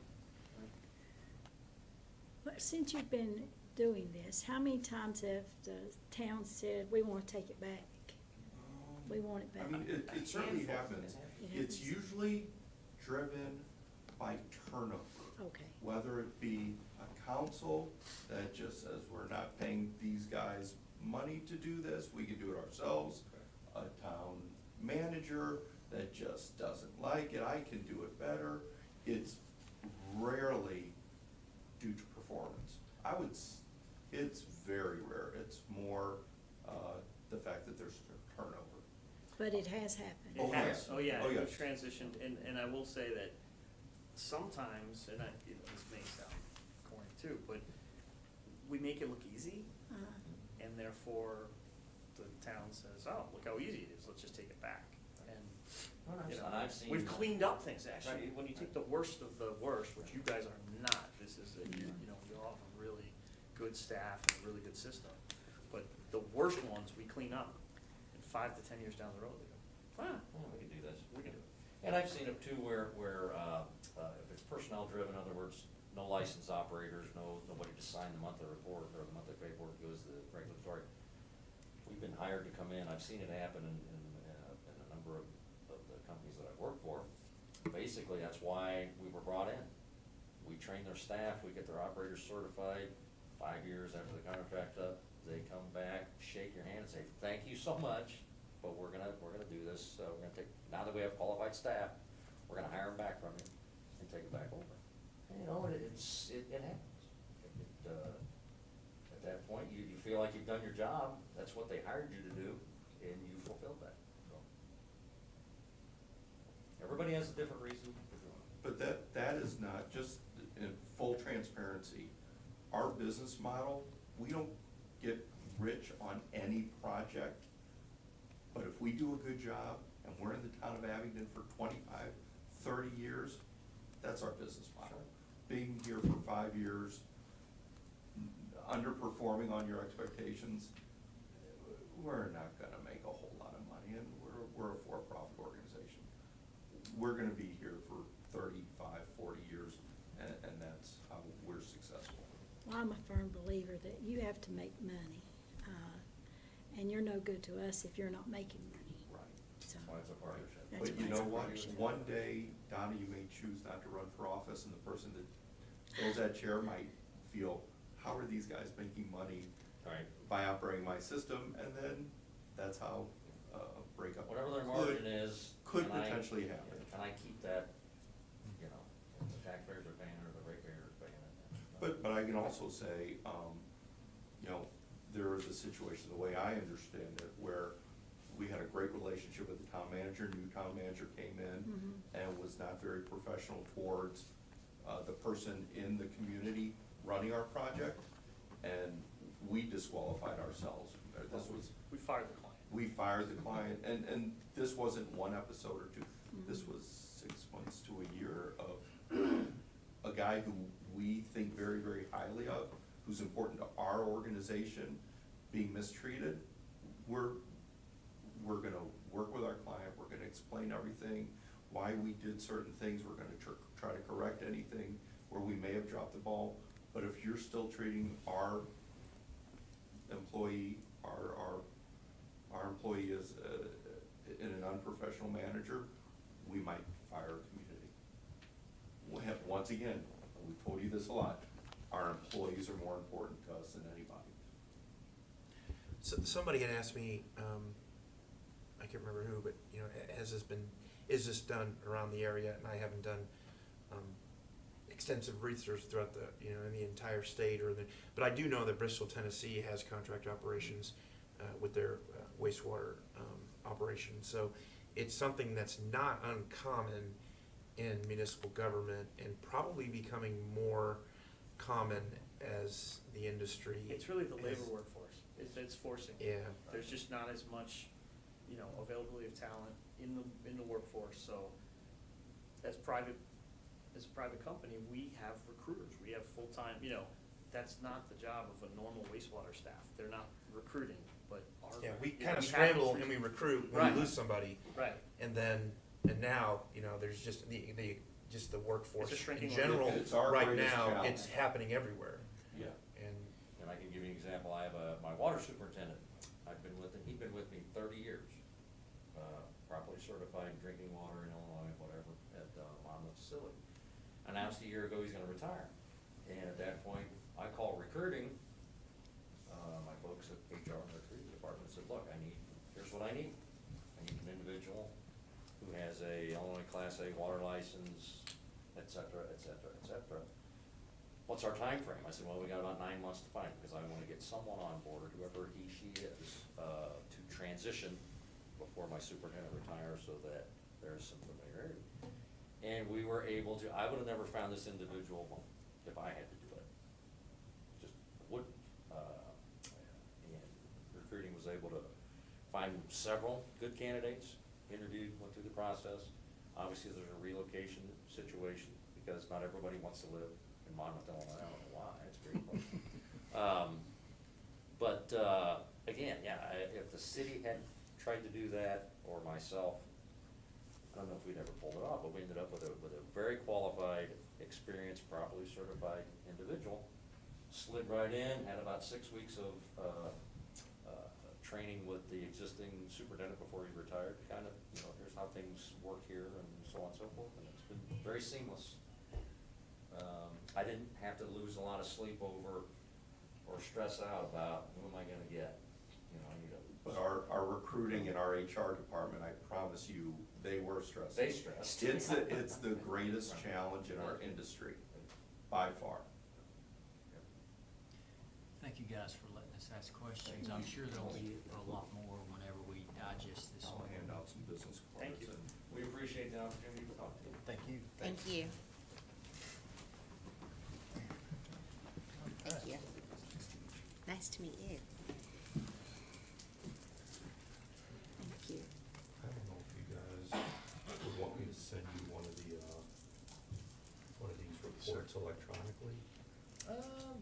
But since you've been doing this, how many times have the town said, we want to take it back? We want it back. I mean, it certainly happens. It It's happens. usually driven by turnover. Okay. Whether it be a council that just says, we're not paying these guys money to do this, we can do it ourselves. A town manager that just doesn't like it, I can do it better. It's rarely due to performance. It's very rare. It's more, the fact that there's turnover. But it has happened. Oh, It has, yes. oh yeah, Oh, we've yes. transitioned, and I will say that sometimes, and this may sound corny too, but we make it look easy, Uh, and therefore the town says, oh, look how easy it is, let's just take it back. And, you know, And I've seen. we've cleaned up things, actually. Right. When you take the worst of the worst, which you guys are not, this is, you know, you all have a really good staff and a really good system. But the worst ones, we clean up, and 5 to 10 years down the road, they go, wow, Yeah, we can do this. we can do it. And I've seen it too where, if it's personnel driven, in other words, no licensed operators, nobody to sign the monthly report or the monthly paperwork goes to the regulatory. We've been hired to come in, I've seen it happen in a number of the companies that I've worked for. Basically, that's why we were brought in. We train their staff, we get their operators certified. 5 years after the contract's up, they come back, shake your hand and say, thank you so much, but we're gonna do this, we're gonna take, now that we have qualified staff, we're gonna hire them back from you and take it back over. And, you know, it happens. At that point, you feel like you've done your job, that's what they hired you to do, and you fulfilled that, so. Everybody has a different reason for doing it. But that is not, just in full transparency, our business model, we don't get rich on any project. But if we do a good job, and we're in the town of Abington for 25, 30 years, that's our business model. Being here for 5 years, underperforming on your expectations, we're not gonna make a whole lot of money, and we're a for-profit organization. We're gonna be here for 35, 40 years, and that's how we're successful. Well, I'm a firm believer that you have to make money, and you're no good to us if you're not making money. Right. So, That's why it's a partnership. That's But you why it's know a what? partnership. One day, Donna, you may choose not to run for office, and the person that fills that chair might feel, how are these guys making money Right. by operating my system? And then that's how a breakup Whatever their margin is. could can I- potentially happen. Can I keep that, you know, if the taxpayers are paying it or the ratepayers are paying it? But I can also say, you know, there is a situation, the way I understand it, where we had a great relationship with the town manager, new town manager came in and was not very professional towards the person in the community running our project, and we disqualified ourselves. This was, We fired the client. we fired the client, and this wasn't one episode or two. This was 6 months to a year of a guy who we think very, very highly of, who's important to our organization, being mistreated. We're gonna work with our client, we're gonna explain everything, why we did certain things, we're gonna try to correct anything where we may have dropped the ball. But if you're still treating our employee, our employee as in an unprofessional manager, we might fire a community. We have, once again, we've told you this a lot, our employees are more important to us than anybody. So, somebody had asked me, I can't remember who, but, you know, is this done around the area? And I haven't done, extensive research throughout the, you know, in the entire state but I do know that Bristol, Tennessee has contract operations, with their wastewater, operation. So it's something that's not uncommon in municipal government and probably becoming more common as the industry. It's really the labor has- workforce. It's forcing. Yeah. There's just not as much, you know, availability of talent in the workforce, so as a private company, we have recruiters, we have full-time, you know, that's not the job of a normal wastewater staff. They're not recruiting, but our. Yeah, we you know, kind of have scramble these and we recruit when Right. we lose somebody. Right. And now, you know, there's just the workforce It's a shrinking in general, It's our right greatest now, challenge. it's happening everywhere. Yeah. And And I can give you an example, I have my water superintendent, he'd been with me 30 years. Properly certified drinking water in Illinois, whatever, at Monmouth facility. Announced a year ago he's gonna retire. And at that point, I called recruiting, my folks at HR and recruiting department said, look, here's what I need. I need an individual who has a Illinois Class A water license, et cetera, et cetera, et cetera. What's our time frame? I said, well, we got about 9 months to find it, because I wanna get someone on board, whoever he, she is, to transition before my superintendent retires, so that there's some familiarity. And we were able to, I would've never found this individual if I had to do it. Just wouldn't. And recruiting was able to find several good candidates, interviewed, went through the process. Obviously, there's a relocation situation, because not everybody wants to live in Monmouth, Illinois. I don't know why, it's very close. Again, yeah, if the city hadn't tried to do that, or myself, I don't know if we'd ever pulled it off, but we ended up with a very qualified, experienced, properly certified individual. Slid right in, had about 6 weeks of training with the existing superintendent before he retired, kind of, you know, here's how things work here, and so on and so forth, and it's been very seamless. I didn't have to lose a lot of sleep over, or stress out about, who am I gonna get? You know, I need a. But our recruiting and our HR department, I promise you, they were stressed. They stressed. It's the greatest challenge in our industry, by far. Thank you guys for letting us ask questions. I'm sure there'll be a lot more whenever we digest this. I'll hand out some business cards. Thank you. and- We appreciate the opportunity to talk to you. Thank you. Thank you. Thank you. Nice to meet you. Thank you. I don't know if you guys would want me to send you one of these reports electronically.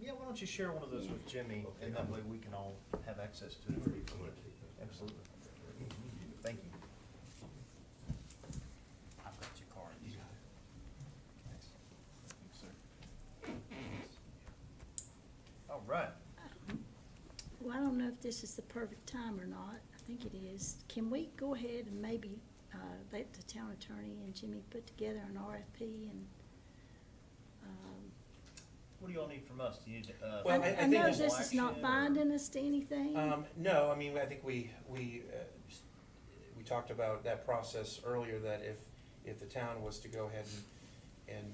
Yeah, why don't you share one of those with Jimmy, and that way we can all have access to it. Absolutely. Thank you. I've got your card. Thanks, sir. this is the perfect time or not. I think it is. Can we go ahead and maybe, let the town attorney and Jimmy put together an RFP and, What do you all need from us? Do you, Well, I think know there's this is not binding us to anything. No, I mean, I think we talked about that process earlier, that if the town was to go ahead and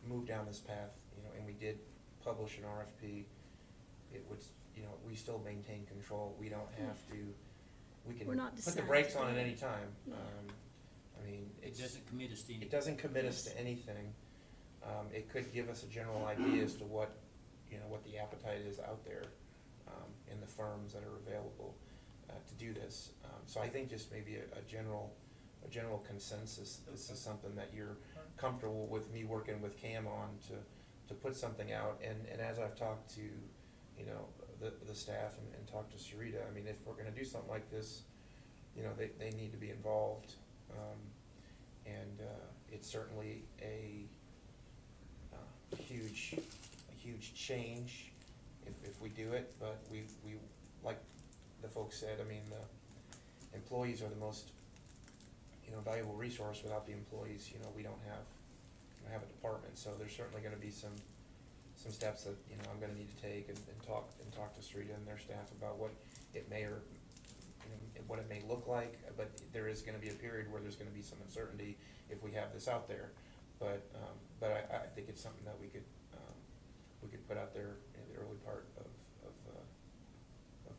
move down this path, you know, and we did publish an RFP, it would, you know, we still maintain control. We don't have to, we can We're not put the deciding brakes on at today. any time. Yeah. I mean, It doesn't commit us to anything. it doesn't commit us to anything. It could give us a general idea as to what, you know, what the appetite is out there, in the firms that are available, to do this. So I think just maybe a general consensus, this is something that you're comfortable with me working with Cam on to put something out. And as I've talked to, you know, the staff and talked to Sarita, I mean, if we're gonna do something like this, you know, they need to be involved. It's certainly a huge change if we do it, but we, like the folks said, I mean, the employees are the most, you know, valuable resource. Without the employees, you know, we don't have a department, so there's certainly gonna be some steps that, you know, I'm gonna need to take and talk to Sarita and their staff about what it may or, you know, what it may look like, but there is gonna be a period where there's gonna be some uncertainty if we have this out there. But I think it's something that we could put out there in the early part of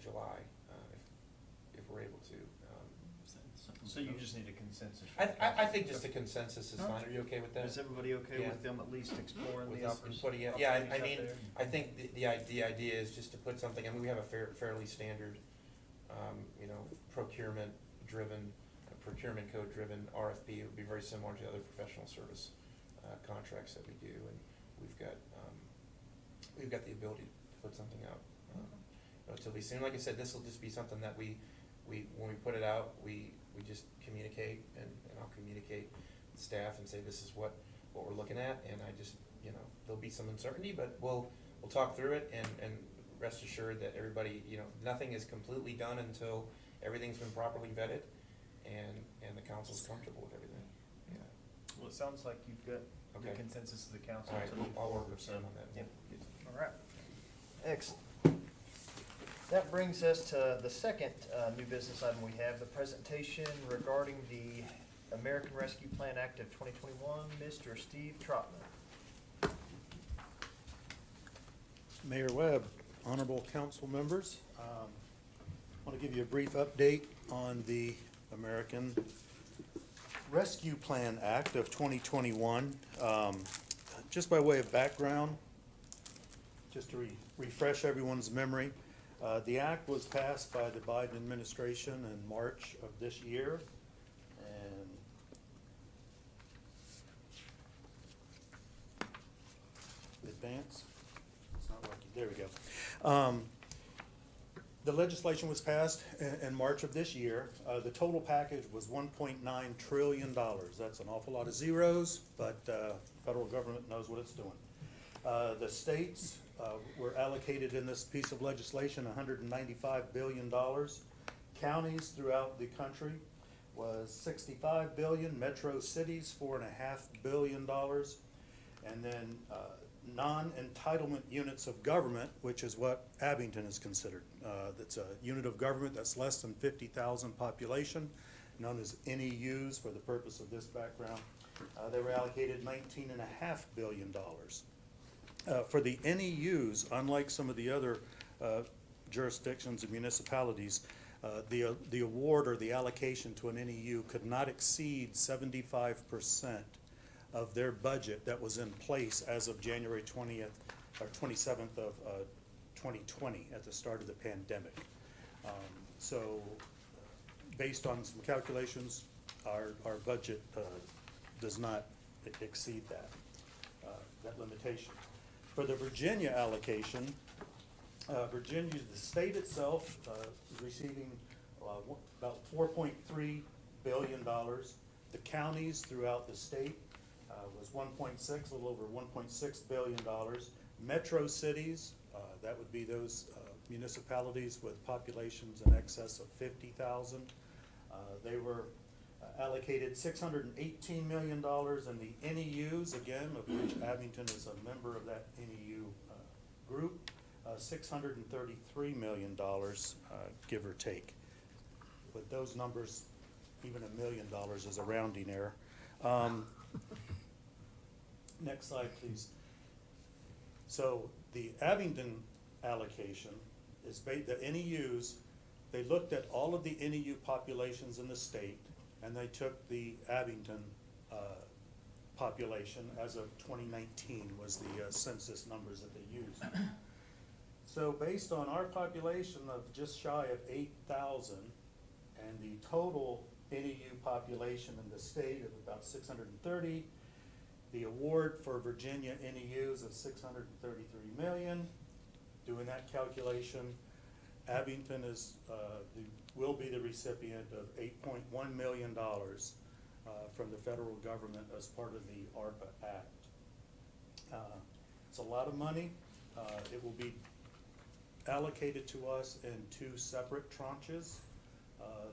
July, if we're able to. so you just need a consensus? I think just a consensus is fine. Are you okay with that? Is everybody okay Yeah. with them at least exploring With the this opportunities input, yeah, I out mean, there? I think the idea is just to put something, I mean, we have a fairly standard, you know, procurement code driven RFP. It would be very similar to other professional service contracts that we do, and we've got the ability to put something out relatively soon. Like I said, this will just be something that we when we put it out, we just communicate, and I'll communicate with staff and say this is what we're looking at, and I just, you know, there'll be some uncertainty, but we'll talk through it, and rest assured that everybody, you know, nothing is completely done until everything's been properly vetted, and the council's comfortable with everything. Yeah. Well, it sounds like you've got Okay. the consensus of the council All right, to move I'll work forward, with so. Sam on that. Yep. All right. Excellent. That brings us to the second new business item we have, the presentation regarding the American Rescue Plan Act of 2021. Mr. Steve Trotman. Mayor Webb, honorable council members, I want to give you a brief update on the American Rescue Plan Act of 2021. Just by way of background, just to refresh everyone's memory, the act was passed by the Biden administration in March of this year, and advance. It's not working. There we go. The legislation was passed in March of this year. The total package was $1.9 trillion. That's an awful lot of zeros, but federal government knows what it's doing. The states were allocated in this piece of legislation $195 billion. Counties throughout the country was $65 billion. Metro cities, $4.5 billion. And then non-entitlement units of government, which is what Abington is considered. That's a unit of government that's less than 50,000 population, known as NEUs for the purpose of this background. They were allocated $19.5 billion. For the NEUs, unlike some of the other jurisdictions and municipalities, the award or the allocation to an NEU could not exceed 75% of their budget that was in place as of January 20th or 27th of 2020 at the start of the pandemic. So based on some calculations, our budget does not exceed that limitation. For the Virginia allocation, Virginia, the state itself is receiving about $4.3 billion. The counties throughout the state was 1.6, a little over $1.6 billion. Metro cities, that would be those municipalities with populations in excess of 50,000. They were allocated $618 million in the NEUs, again, of which Abington is a member of that NEU group, $633 million, give or take. With those numbers, even $1 million is a rounding error. Next slide, please. So the Abington allocation is the NEUs, they looked at all of the NEU populations in the state, and they took the Abington population as of 2019 was the census numbers that they used. So based on our population of just shy of 8,000 and the total NEU population in the state of about 630, the award for Virginia NEUs of 633 million. Doing that calculation, Abington is will be the recipient of $8.1 million from the federal government as part of the ARPA Act. It's a lot of money. It will be allocated to us in 2 separate tranches.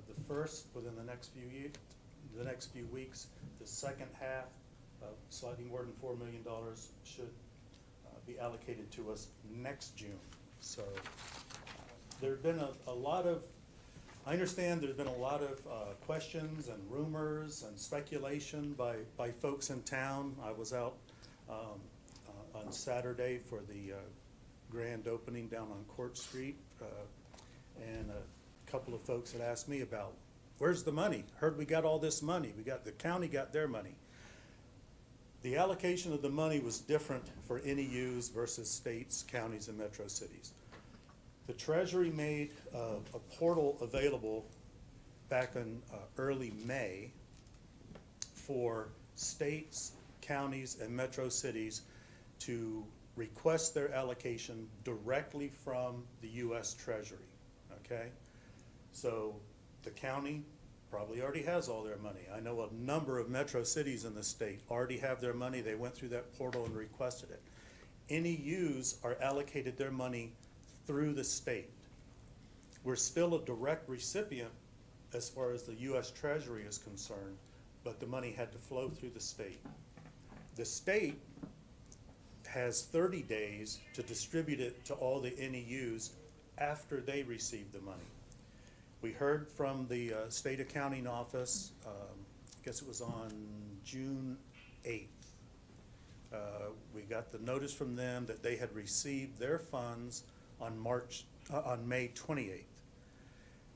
The first within the next few weeks. The second half, slightly more than $4 million, should be allocated to us next June. So there have been a lot of, I understand there's been a lot of questions and rumors and speculation by folks in town. I was out on Saturday for the grand opening down on Court Street, and a couple of folks had asked me about, where's the money? Heard we got all this money. The county got their money. The allocation of the money was different for NEUs versus states, counties, and metro cities. The Treasury made a portal available back in early May for states, counties, and metro cities to request their allocation directly from the U.S. Treasury, okay? So the county probably already has all their money. I know a number of metro cities in the state already have their money. They went through that portal and requested it. NEUs are allocated their money through the state. We're still a direct recipient as far as the U.S. Treasury is concerned, but the money had to flow through the state. The state has 30 days to distribute it to all the NEUs after they receive the money. We heard from the state accounting office, I guess it was on June 8th. We got the notice from them that they had received their funds on May 28th.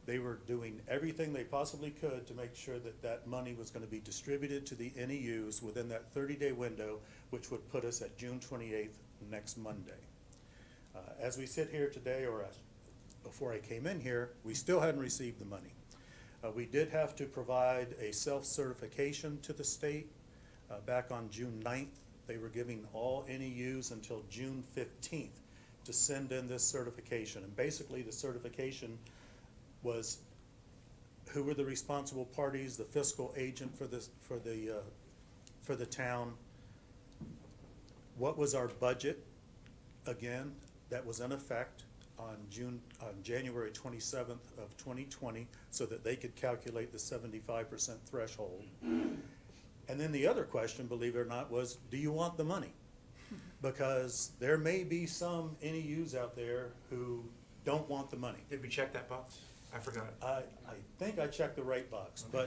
They were doing everything they possibly could to make sure that that money was going to be distributed to the NEUs within that 30-day window, which would put us at June 28th, next Monday. As we sit here today, or before I came in here, we still hadn't received the money. We did have to provide a self-certification to the state. Back on June 9th, they were giving all NEUs until June 15th to send in this certification. And basically the certification was who were the responsible parties, the fiscal agent for the town, what was our budget, again, that was in effect on January 27th of 2020, so that they could calculate the 75% threshold. And then the other question, believe it or not, was, do you want the money? Because there may be some NEUs out there who don't want the money. Did we check that box? I forgot. I think I checked the right box, okay.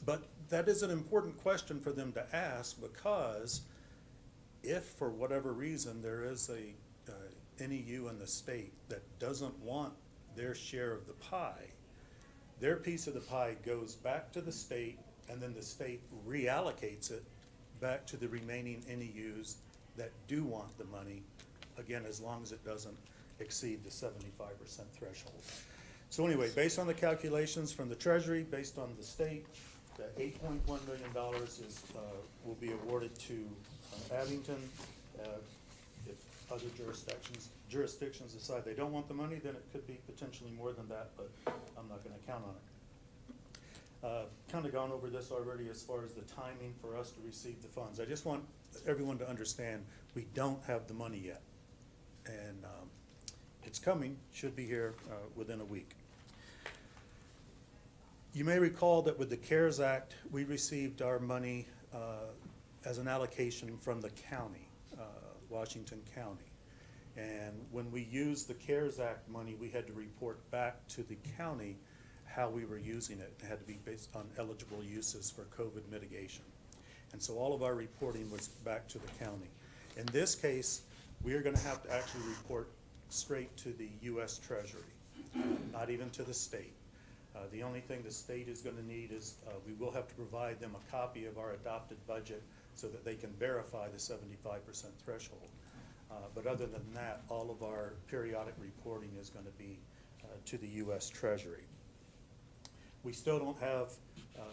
But that is an important question for them to ask, because if for whatever reason there is a NEU in the state that doesn't want their share of the pie, their piece of the pie goes back to the state, and then the state reallocates it back to the remaining NEUs that do want the money, again, as long as it doesn't exceed the 75% threshold. So anyway, based on the calculations from the Treasury, based on the state, the $8.1 million is, will be awarded to Abington. If other jurisdictions decide they don't want the money, then it could be potentially more than that, but I'm not gonna count on it. Kind of gone over this already as far as the timing for us to receive the funds. I just want everyone to understand we don't have the money yet. And it's coming, should be here within a week. You may recall that with the CARES Act, we received our money as an allocation from the county, Washington County. And when we used the CARES Act money, we had to report back to the county how we were using it. It had to be based on eligible uses for COVID mitigation. And so all of our reporting was back to the county. In this case, we are gonna have to actually report straight to the US Treasury, not even to the state. The only thing the state is gonna need is, we will have to provide them a copy of our adopted budget so that they can verify the 75% threshold. But other than that, all of our periodic reporting is gonna be to the US Treasury. We still don't have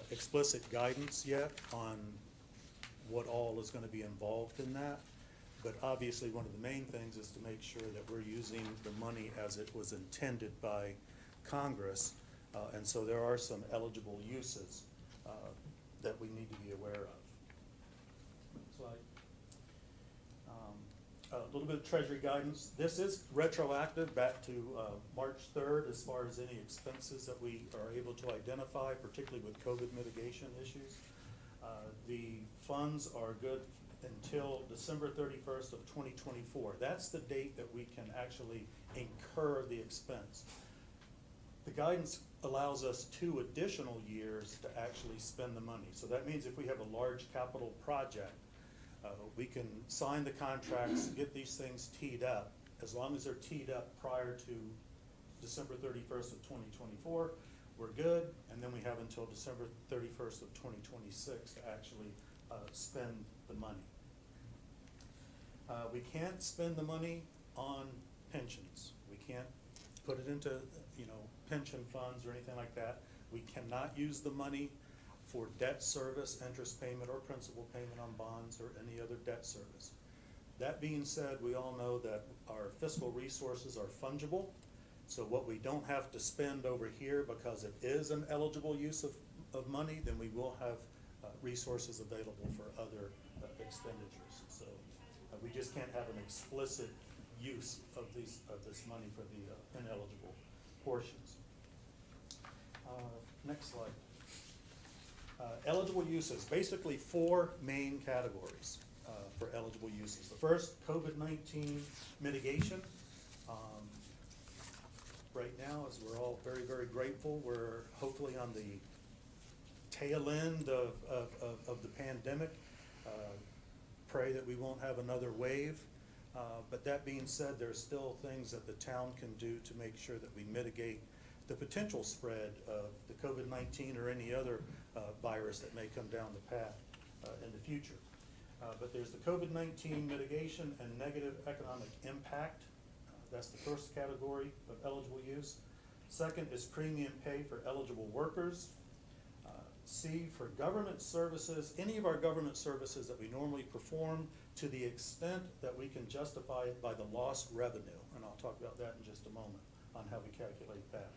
explicit guidance yet on what all is gonna be involved in that. But obviously, one of the main things is to make sure that we're using the money as it was intended by Congress. And so there are some eligible uses that we need to be aware of. Next slide. A little bit of Treasury guidance. This is retroactive back to March 3rd as far as any expenses that we are able to identify, particularly with COVID mitigation issues. The funds are good until December 31st of 2024. That's the date that we can actually incur the expense. The guidance allows us 2 additional years to actually spend the money. So that means if we have a large capital project, we can sign the contracts, get these things teed up. As long as they're teed up prior to December 31st of 2024, we're good. And then we have until December 31st of 2026 to actually spend the money. We can't spend the money on pensions. We can't put it into, pension funds or anything like that. We cannot use the money for debt service, interest payment, or principal payment on bonds or any other debt service. That being said, we all know that our fiscal resources are fungible. So what we don't have to spend over here because it is an eligible use of money, then we will have resources available for other expenditures. So we just can't have an explicit use of this money for the ineligible portions. Next slide. Eligible uses, basically 4 main categories for eligible uses. The first, COVID-19 mitigation. Right now, as we're all very, very grateful, we're hopefully on the tail end of the pandemic. Pray that we won't have another wave. But that being said, there's still things that the town can do to make sure that we mitigate the potential spread of the COVID-19 or any other virus that may come down the path in the future. But there's the COVID-19 mitigation and negative economic impact. That's the first category of eligible use. Second is premium pay for eligible workers. C, for government services, any of our government services that we normally perform to the extent that we can justify it by the lost revenue. And I'll talk about that in just a moment on how we calculate that.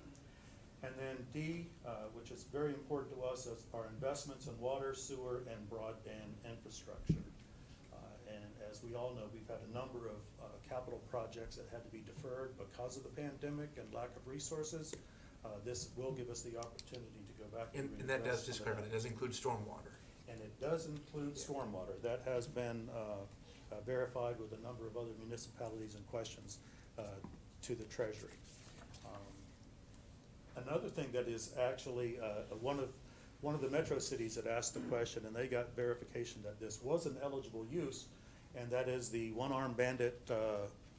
And then D, which is very important to us, is our investments in water, sewer, and broadband infrastructure. And as we all know, we've had a number of capital projects that had to be deferred because of the pandemic and lack of resources. This will give us the opportunity to go back and And that does, reinvest just some of clarify, that does include stormwater. And it does include stormwater. That has been verified with a number of other municipalities and questions to the Treasury. Another thing that is actually, one of the metro cities that asked the question, and they got verification that this was an eligible use, and that is the one-armed bandit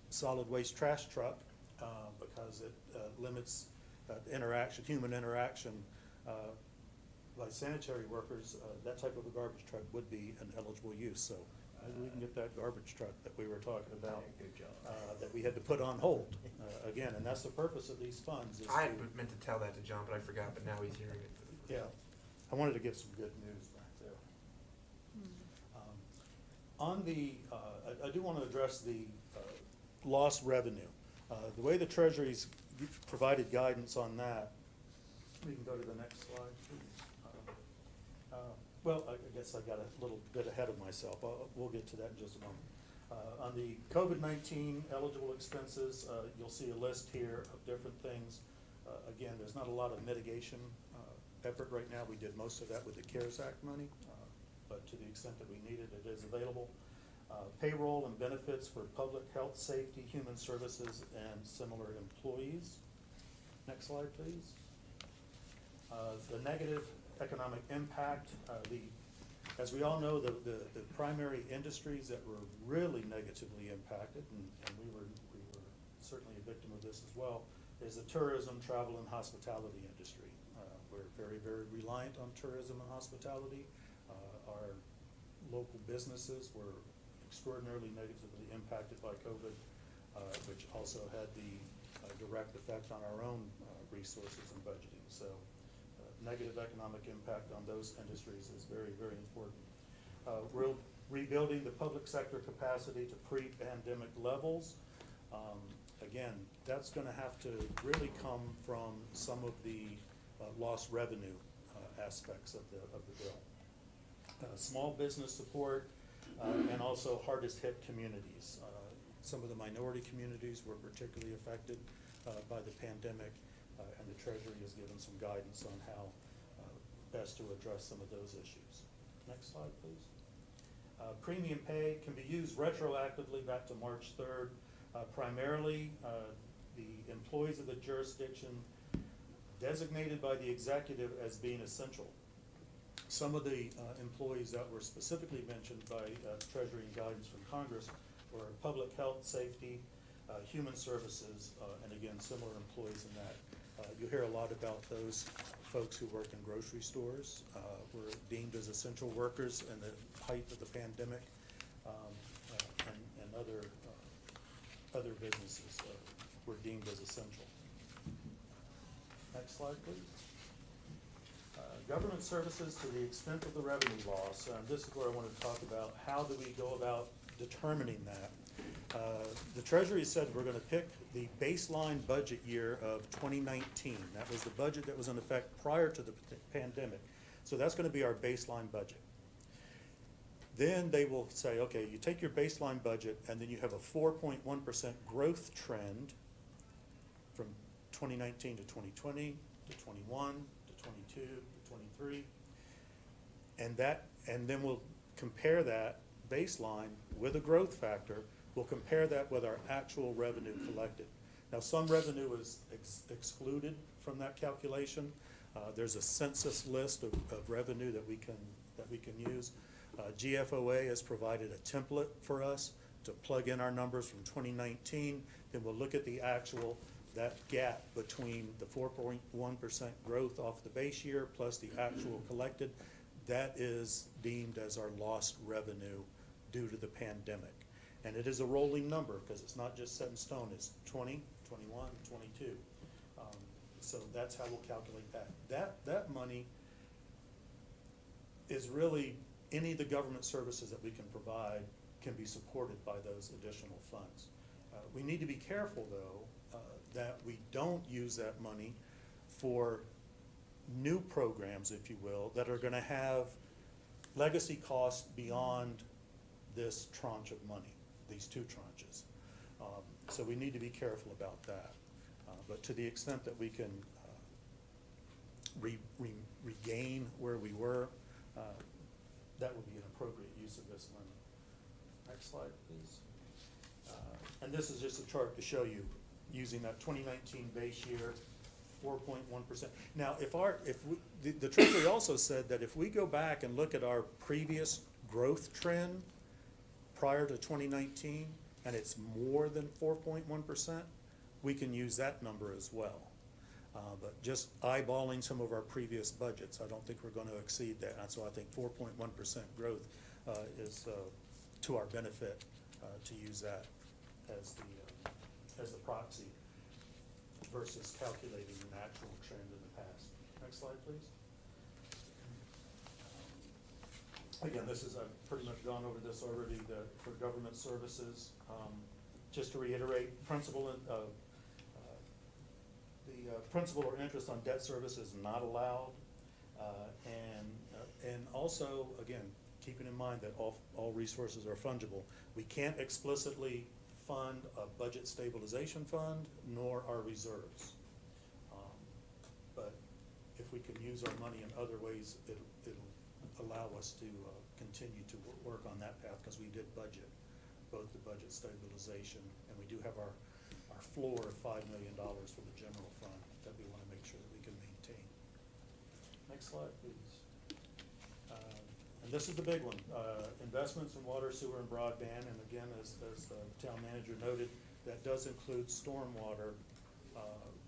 solid waste trash truck, because it limits human interaction by sanitary workers. That type of a garbage truck would be an eligible use. So maybe we can get that garbage truck that we were talking about, that we had to put on hold again. And that's the purpose of these funds. Is I to- meant to tell that to John, but I forgot, but now he's hearing it. Yeah, I wanted to get some good news back there. On the, I do want to address the lost revenue. The way the Treasury's provided guidance on that, we can go to the next slide, please. Well, I guess I got a little bit ahead of myself. We'll get to that in just a moment. On the COVID-19 eligible expenses, you'll see a list here of different things. Again, there's not a lot of mitigation effort right now. We did most of that with the CARES Act money, but to the extent that we need it, it is available. Payroll and benefits for public health, safety, human services, and similar employees. Next slide, please. The negative economic impact, as we all know, the primary industries that were really negatively impacted, and we were certainly a victim of this as well, is the tourism, travel, and hospitality industry. We're very, very reliant on tourism and hospitality. Our local businesses were extraordinarily negatively impacted by COVID, which also had the direct effect on our own resources and budgeting. So negative economic impact on those industries is very, very important. Rebuilding the public sector capacity to pre-pandemic levels. Again, that's gonna have to really come from some of the lost revenue aspects of the bill. Small business support, and also hardest hit communities. Some of the minority communities were particularly affected by the pandemic, and the Treasury has given some guidance on how best to address some of those issues. Next slide, please. Premium pay can be used retroactively back to March 3rd. Primarily, the employees of the jurisdiction designated by the executive as being essential. Some of the employees that were specifically mentioned by Treasury Guidance from Congress were public health, safety, human services, and again, similar employees in that. You hear a lot about those folks who work in grocery stores, were deemed as essential workers in the height of the pandemic, and other businesses were deemed as essential. Next slide, please. Government services to the extent of the revenue loss. This is where I want to talk about how do we go about determining that. The Treasury said we're going to pick the baseline budget year of 2019. That was the budget that was in effect prior to the pandemic. So that's going to be our baseline budget. Then they will say, okay, you take your baseline budget and then you have a 4.1% growth trend from 2019 to 2020 to 21 to 22 to 23. And then we'll compare that baseline with a growth factor. We'll compare that with our actual revenue collected. Now, some revenue is excluded from that calculation. There's a census list of revenue that we can use. Gfoa has provided a template for us to plug in our numbers from 2019. Then we'll look at the actual, that gap between the 4.1% growth off the base year plus the actual collected. That is deemed as our lost revenue due to the pandemic. And it is a rolling number because it's not just set in stone. It's 20, 21, 22. So that's how we'll calculate that. That money is really any of the government services that we can provide can be supported by those additional funds. We need to be careful, though, that we don't use that money for new programs, if you will, that are going to have legacy costs beyond this tranche of money, these two tranches. So we need to be careful about that. But to the extent that we can regain where we were, that would be an appropriate use of this money. Next slide, please. And this is just a chart to show you using that 2019 base year, 4.1%. Now, the Treasury also said that if we go back and look at our previous growth trend prior to 2019, and it's more than 4.1%, we can use that number as well. But just eyeballing some of our previous budgets, I don't think we're going to exceed that. And so I think 4.1% growth is to our benefit to use that as the proxy versus calculating an actual trend in the past. Next slide, please. Again, I've pretty much gone over this already, for government services. Just to reiterate, principal or interest on debt service is not allowed. And also, again, keeping in mind that all resources are fungible. We can't explicitly fund a budget stabilization fund nor our reserves. But if we can use our money in other ways, it'll allow us to continue to work on that path, because we did budget, both the budget stabilization, and we do have our floor of $5 million for the general fund that we want to make sure that we can maintain. Next slide, please. And this is the big one, investments in water, sewer, and broadband. And again, as the town manager noted, that does include stormwater,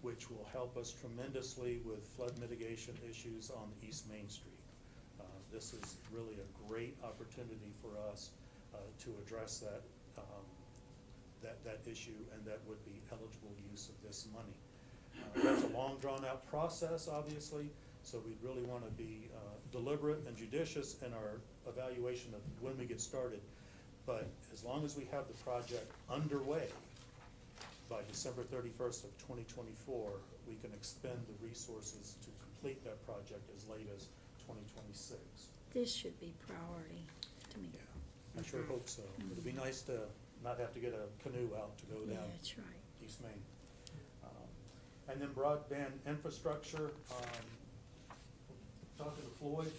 which will help us tremendously with flood mitigation issues on East Main Street. This is really a great opportunity for us to address that issue, and that would be eligible use of this money. That's a long drawn-out process, obviously, so we'd really want to be deliberate and judicious in our evaluation of when we get started. But as long as we have the project underway by December 31st of 2024, we can expend the resources to complete that project as late as 2026. This should be priority to me. Yeah, I sure hope so. It'd be nice to not have to get a canoe out to go Yeah, down that's right. East Main. And then broadband infrastructure, talking to Floyd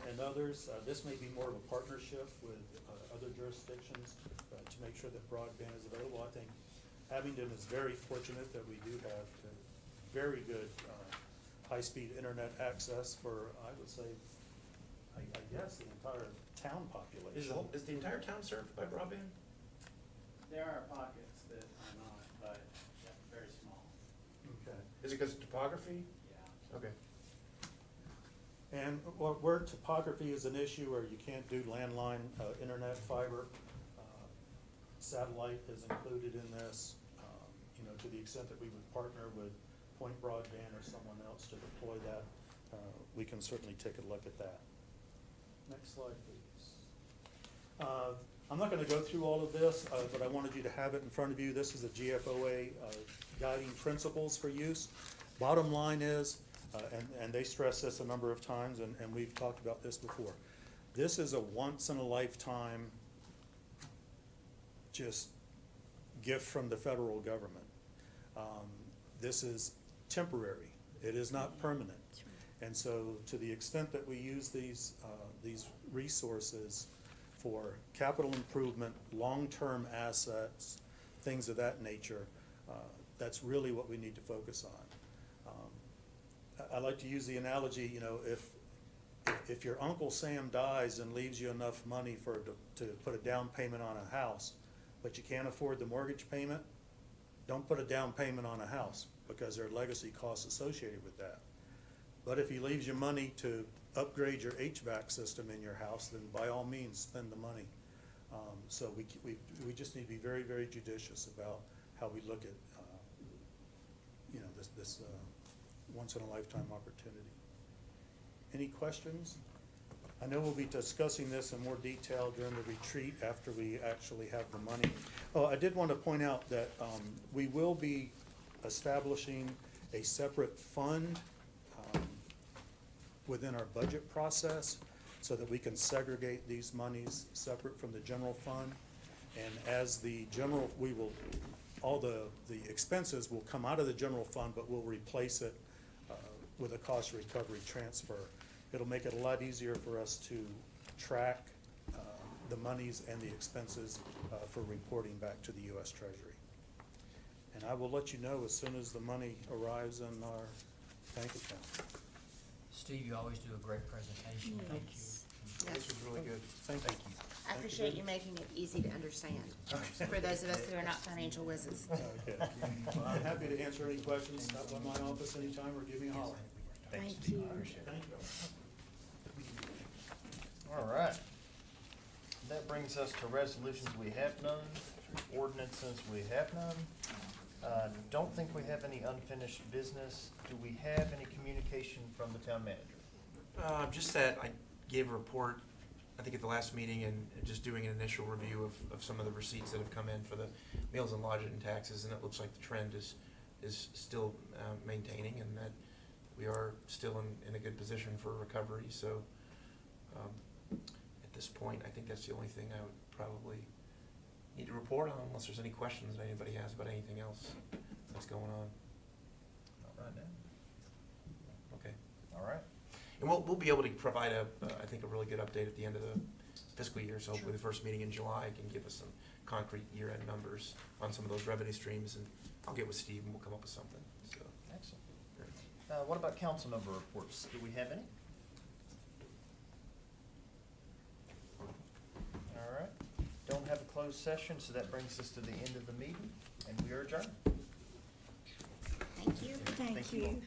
and others, this may be more of a partnership with other jurisdictions to make sure that broadband is available. I think Abington is very fortunate that we do have very good high-speed internet access for, I would say, I guess, the entire town population. Is the entire town served by broadband? There are pockets that are not, but yeah, very small. Okay. Is it because of topography? Yeah. Okay. And where topography is an issue, or you can't do landline internet fiber, satellite is included in this. You know, to the extent that we would partner with Point Broadband or someone else to deploy that, we can certainly take a look at that. Next slide, please. I'm not going to go through all of this, but I wanted you to have it in front of you. This is the GFOA guiding principles for use. Bottom line is, and they stress this a number of times, and we've talked about this before, this is a once-in-a-lifetime just gift from the federal government. This is temporary. It is not permanent. And so to the extent that we use these resources for capital improvement, long-term assets, things of that nature, that's really what we need to focus on. I like to use the analogy, you know, if your Uncle Sam dies and leaves you enough money to put a down payment on a house, but you can't afford the mortgage payment, don't put a down payment on a house, because there are legacy costs associated with that. But if he leaves you money to upgrade your HVAC system in your house, then by all means spend the money. So we just need to be very, very judicious about how we look at you know, this once-in-a-lifetime opportunity. Any questions? I know we'll be discussing this in more detail during the retreat after we actually have the money. Oh, I did want to point out that we will be establishing a separate fund within our budget process so that we can segregate these monies separate from the general fund. And as the general, all the expenses will come out of the general fund, but we'll replace it with a cost recovery transfer. It'll make it a lot easier for us to track the monies and the expenses for reporting back to the U.S. Treasury. And I will let you know as soon as the money arrives in our bank account. Steve, you always do a great presentation. Thank you. Yes. This was really good. Thank you. I appreciate you making it easy to understand for those of us who are not financial whizzes. Okay. Well, I'm happy to answer any questions. Stop by my office anytime or give me a holler. Thank you. Thank you. All right. That brings us to resolutions we have none, ordinances we have none. Don't think we have any unfinished business. Do we have any communication from the town manager? Just that I gave a report, I think at the last meeting, and just doing an initial review of some of the receipts that have come in for the meals and lodging and taxes, and it looks like the trend is still maintaining, and that we are still in a good position for recovery. So at this point, I think that's the only thing I would probably need to report on, unless there's any questions that anybody has about anything else that's going on. Not right now. Okay. All right. And we'll be able to provide I think, a really good update at the end of the fiscal year. So hopefully the first meeting in July can give us some concrete year-end numbers on some of those revenue streams, and I'll get with Steve and we'll come up with something, so. Excellent. Great. What about council member reports? Do we have any? All right. Don't have a closed session, so that brings us to the end of the meeting, and we are adjourned. Thank you. Thank you.